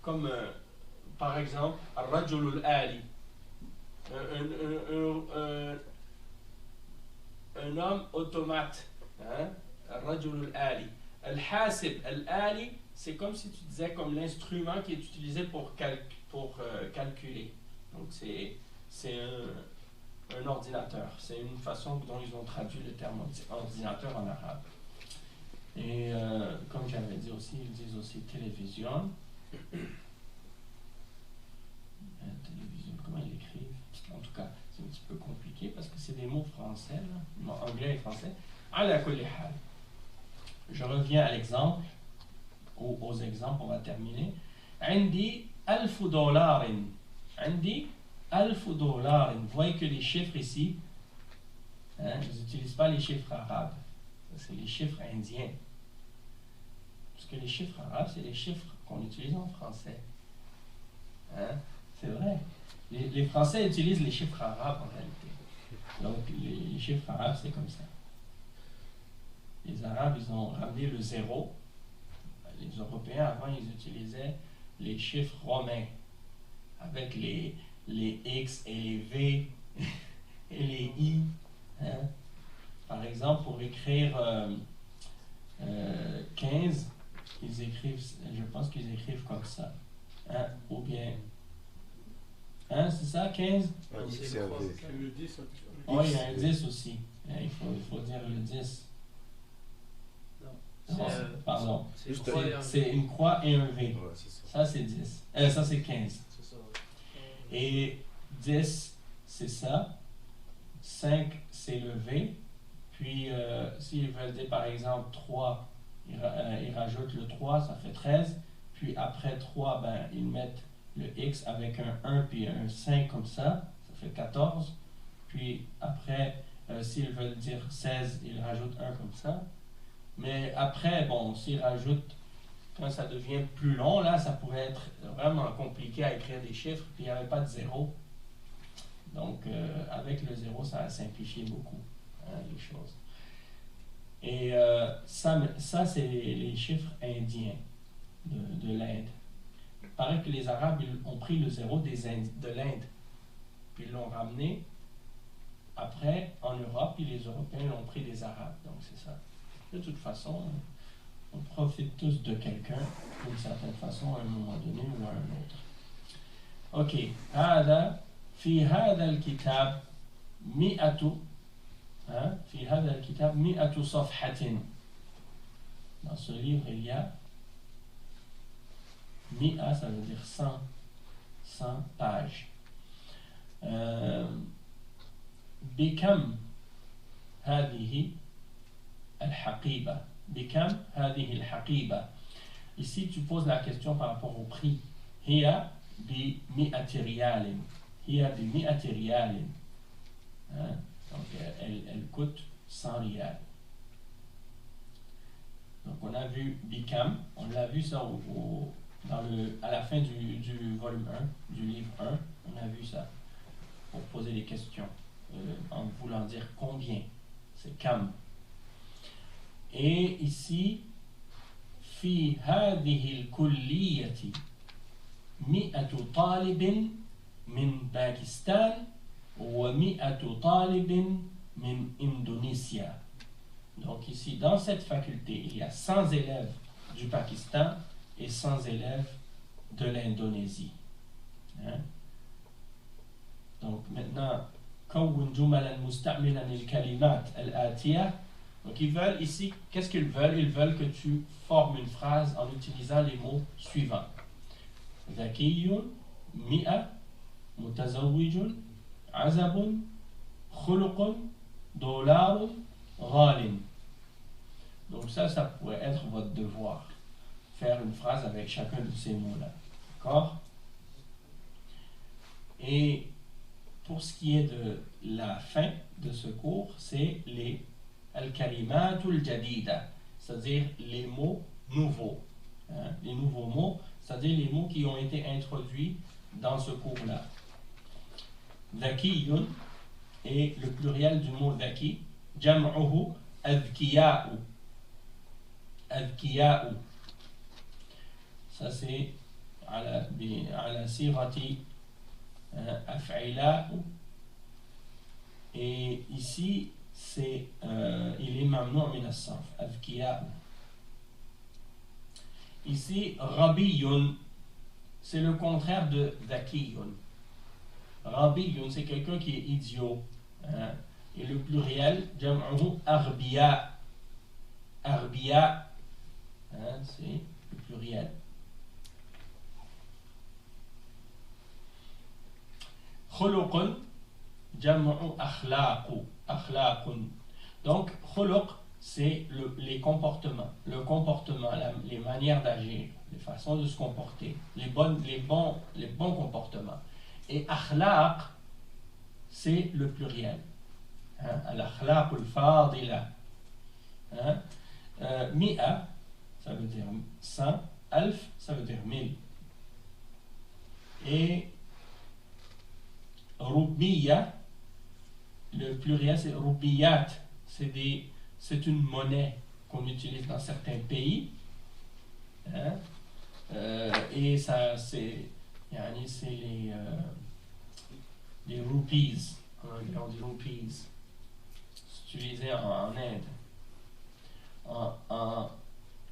comme par exemple al-rajul al-ali, un homme automate, al-rajul al-ali. Al-hasib al-ali, c'est comme si tu disais comme l'instrument qui est utilisé pour calculer. Donc c'est un ordinateur. C'est une façon dont ils ont traduit le terme ordinateur en arabe. Et comme j'avais dit aussi, ils disent aussi télévision. Télévision, comment ils l'écrivent? En tout cas, c'est un petit peu compliqué parce que c'est des mots français, là, anglais et français. Ala kulli hal. Je reviens à l'exemple, aux exemples, on va terminer. عندي $1000. عندي $1000. Vous voyez que les chiffres ici, ils n'utilisent pas les chiffres arabes. C'est les chiffres indiens. Parce que les chiffres arabes, c'est les chiffres qu'on utilise en français. C'est vrai. Les Français utilisent les chiffres arabes en réalité. Donc les chiffres arabes, c'est comme ça. Les Arabes, ils ont ramené le zéro. Les Européens, avant, ils utilisaient les chiffres romains. Avec les X et les V et les I. Par exemple, pour écrire 15, ils écrivent, je pense qu'ils écrivent comme ça. Hein, ou bien. Hein, c'est ça, 15? Ouais, C'est c'est le avec. croix. Le 10, Oui, il y a un 10 aussi. Hein, il faut dire le 10. Non, Non, c'est, pardon. c'est Juste une croix et un C'est une croix et un V. Ouais, c'est ça. Ça, c'est 10. Ça, c'est 15. C'est ça. Et 10, c'est ça. 5, c'est le V. Puis, s'ils veulent dire, par exemple, 3, ils rajoutent le 3, ça fait 13. Puis, après 3, ben, ils mettent le X avec un 1 puis un 5 comme ça. Ça fait 14. Puis, après, s'ils veulent dire 16, ils rajoutent 1 comme ça. Mais après, bon, s'ils rajoutent, quand ça devient plus long, là, ça pourrait être vraiment compliqué à écrire des chiffres, puis il n'y avait pas de zéro. Donc, avec le zéro, ça a simplifié beaucoup les choses. Et ça c'est les chiffres indiens de l'Inde. Il paraît que les Arabes ils ont pris le zéro de l'Inde, puis ils l'ont ramené après en Europe, puis les Européens l'ont pris des Arabes. Donc, c'est ça. De toute façon, on profite tous de quelqu'un d'une certaine façon à un moment donné ou à un autre. Ok. في هذا الكتاب 100 في هذا الكتاب 100 صفحة. Dans ce livre, il y a 100, ça veut dire 100 pages. بكم هذه الحقيبة. بكم هذه الحقيبة. Ici, tu poses la question par rapport au prix. هي ب100 ريال. هي ب100 ريال. Donc, elle coûte 100 rials. Donc, on a vu Bikam, on l'a vu ça à la fin du volume 1, du livre 1, on a vu ça pour poser des questions en voulant dire combien. C'est Kam. Et ici, في هذه الكلية 100 طالب من باكستان و100 طالب من إندونيسيا. Donc ici, dans cette faculté, il y a 100 élèves du Pakistan et 100 élèves de l'Indonésie. Hein? Donc maintenant, كون جملا مستعملا الكلمات الآتية. Donc ils veulent ici, qu'est-ce qu'ils veulent? Ils veulent que tu formes une phrase en utilisant les mots suivants. ذكي 100 متزوج عزب خلق دولار غال. Donc ça pourrait être votre devoir. Faire une phrase avec chacun de ces mots-là. D'accord? Et pour ce qui est de la fin de ce cours, c'est les al-kalimatul jadida, c'est-à-dire les mots nouveaux. Hein? Les nouveaux mots, c'est-à-dire les mots qui ont été introduits dans ce cours-là. Dhakiyun est le pluriel du mot dhaki. Jam'uhu adkiya'u. Adkiya'u. Ça c'est ala sirati af'ila'u. Et ici, c'est il est mamnou' min as-sarf. Adkiya'u. Ici, rabiyun, c'est le contraire de dhakiyun. Rabiyun, c'est quelqu'un qui est idiot. Hein? Et le pluriel, jam'uhu arbiya. Arbiya, hein, c'est le pluriel. Khuluqun, jam'u akhlaqu. Akhlaqun. Donc, khuluq, c'est les comportements. Le comportement, les manières d'agir, les façons de se comporter, les bons comportements. Et akhlaq, c'est le pluriel. Hein? Al-akhlaq al-fadila. Hein? Mi'a, ça veut dire 100. Alf, ça veut dire 1000. Et Rubiya, le pluriel c'est Rubiyat. C'est une monnaie qu'on utilise dans certains pays. Hein? Et ça, c'est les rupees. En anglais, on dit rupees. utilisé en Inde.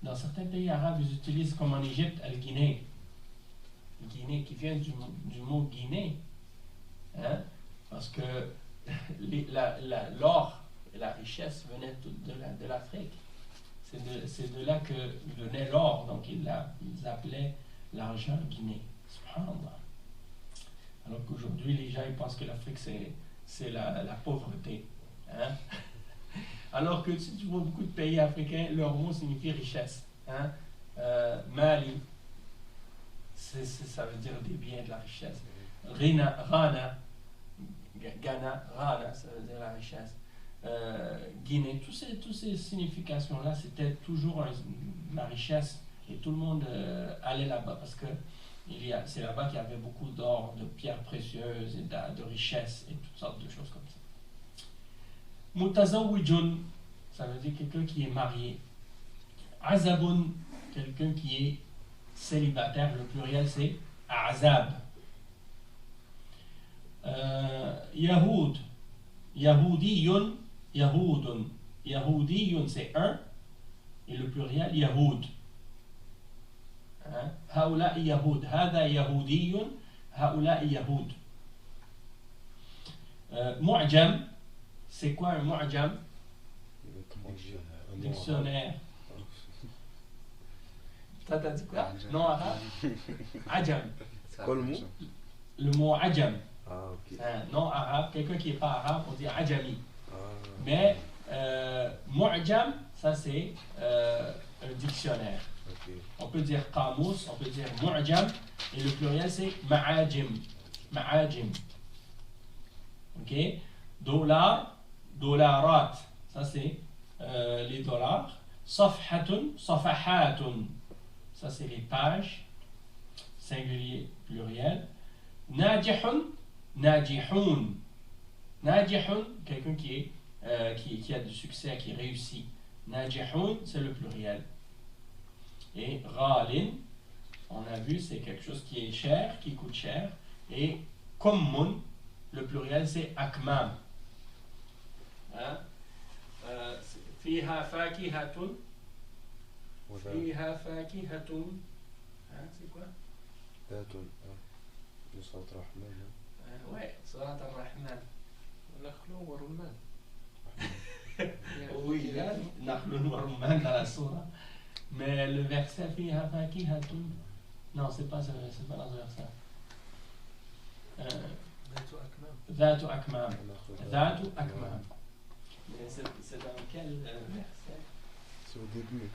Dans certains pays arabes, ils utilisent comme en Égypte, le Guinée. Guinée qui vient du mot Guinée. Hein? Parce que l'or et la richesse venaient de l'Afrique. C'est de là que venait l'or. Donc ils appelaient l'argent Guinée. Subhanallah. Alors qu'aujourd'hui, les gens ils pensent que l'Afrique c'est la pauvreté. Hein? Alors que si tu vois beaucoup de pays africains, leur mot signifie richesse. Hein? Mali, ça veut dire des biens, de la richesse. Ghana, ça veut dire la richesse. Guinée, toutes ces significations-là, c'était toujours la richesse. Et tout le monde allait là-bas parce que c'est là-bas qu'il y avait beaucoup d'or, de pierres précieuses, et de richesses et toutes sortes de choses comme ça. Mutazawijun, ça veut dire quelqu'un qui est marié. Azabun, quelqu'un qui est célibataire. Le pluriel c'est Azab. Yahoud, Yahoudiyun, Yahoudun. Yahoudiyun c'est un et le pluriel Yahoud. هؤلاء يهود هذا يهودي هؤلاء يهود. معجم, c'est quoi un mu'jam? Dictionnaire. T'as dit quoi? Non arabe? Ajam. C'est quoi le mot? Le mot ajam. Ah, ok. Non arabe, quelqu'un qui n'est pas arabe, on dit ajami. Ah. Mais mu'jam, ça c'est un dictionnaire. Okay. On peut dire qamus, on peut dire mu'jam, et le pluriel c'est ma'ajim. Ma'ajim. Ok? Dollar, dollarat, ça c'est les dollars. Safhatun, safahatun, ça c'est les pages, singulier, pluriel. Najihun, najihun. Najihun, quelqu'un qui a du succès, qui réussit. Najihun, c'est le pluriel. Et ghalin, on a vu, c'est quelque chose qui est cher, qui coûte cher. Et kummun, le pluriel c'est akmam. Fiha fakihatun. Fiha fakihatun. C'est quoi? Surat Rahman. Ouais, Surat Ar-Rahman. Nakhlu wa rumman. Oui, il y a Nakhlun wa rumman dans la Surah. Mais le verset Fiha fakihatun, non, c'est pas dans ce verset. Dhatu akmam. Dhatu akmam. Mais c'est dans quel verset? C'est au début.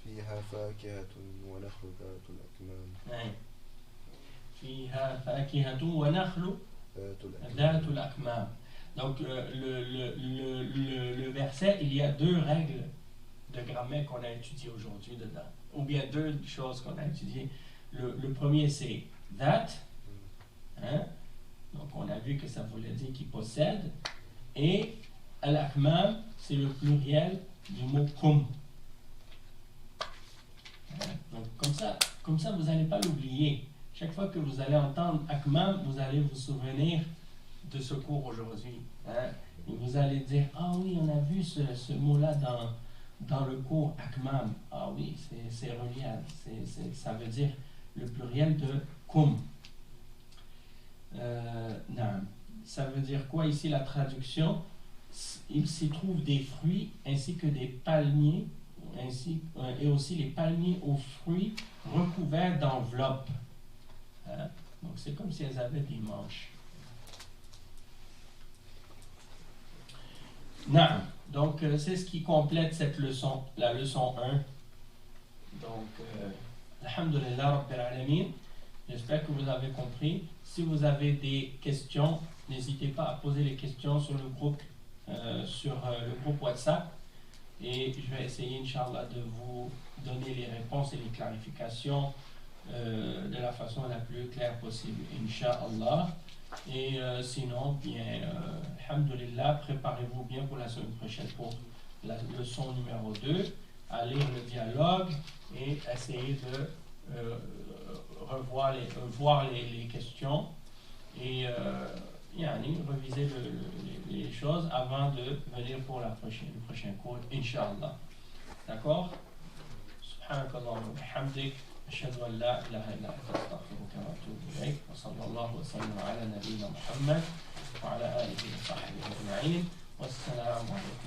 فيها فاكهة ونخل ذات الأكمام. فيها فاكهة ونخل ذات الأكمام. Donc le verset, il y a deux règles de grammaire qu'on a étudiées aujourd'hui dedans. Ou bien deux choses qu'on a étudiées. Le premier c'est that. Hein? Donc on a vu que ça voulait dire qu'il possède. Et al-akmam, c'est le pluriel du mot kum. Donc comme ça vous n'allez pas l'oublier. Chaque fois que vous allez entendre akmam, vous allez vous souvenir de ce cours aujourd'hui. Hein? Et vous allez dire, ah oui, on a vu ce mot-là dans le cours akmam. Ah oui, c'est relié, ça veut dire le pluriel de kum. Ça veut dire quoi ici la traduction? Il s'y trouve des fruits ainsi que des palmiers, et aussi les palmiers aux fruits recouverts d'enveloppes. Hein? Donc c'est comme si elles avaient des manches. Donc c'est ce qui complète cette leçon, la leçon 1. Donc alhamdulillah rabbil alamin. J'espère que vous avez compris. Si vous avez des questions, n'hésitez pas à poser les questions sur le groupe WhatsApp. Et je vais essayer, Inch'Allah, de vous donner les réponses et les clarifications de la façon la plus claire possible, Inch'Allah. Et sinon, bien, alhamdulillah, préparez-vous bien pour la semaine prochaine pour la leçon numéro 2, à lire le dialogue et essayer de voir les questions et reviser les choses avant de venir pour le prochain cours, Inch'Allah. D'accord? سبحانك اللهم وبحمدك أشهد أن لا إله إلا أنت أستغفرك وأتوب إليك وصلى الله وسلم على نبينا محمد وعلى آله وصحبه أجمعين والسلام عليكم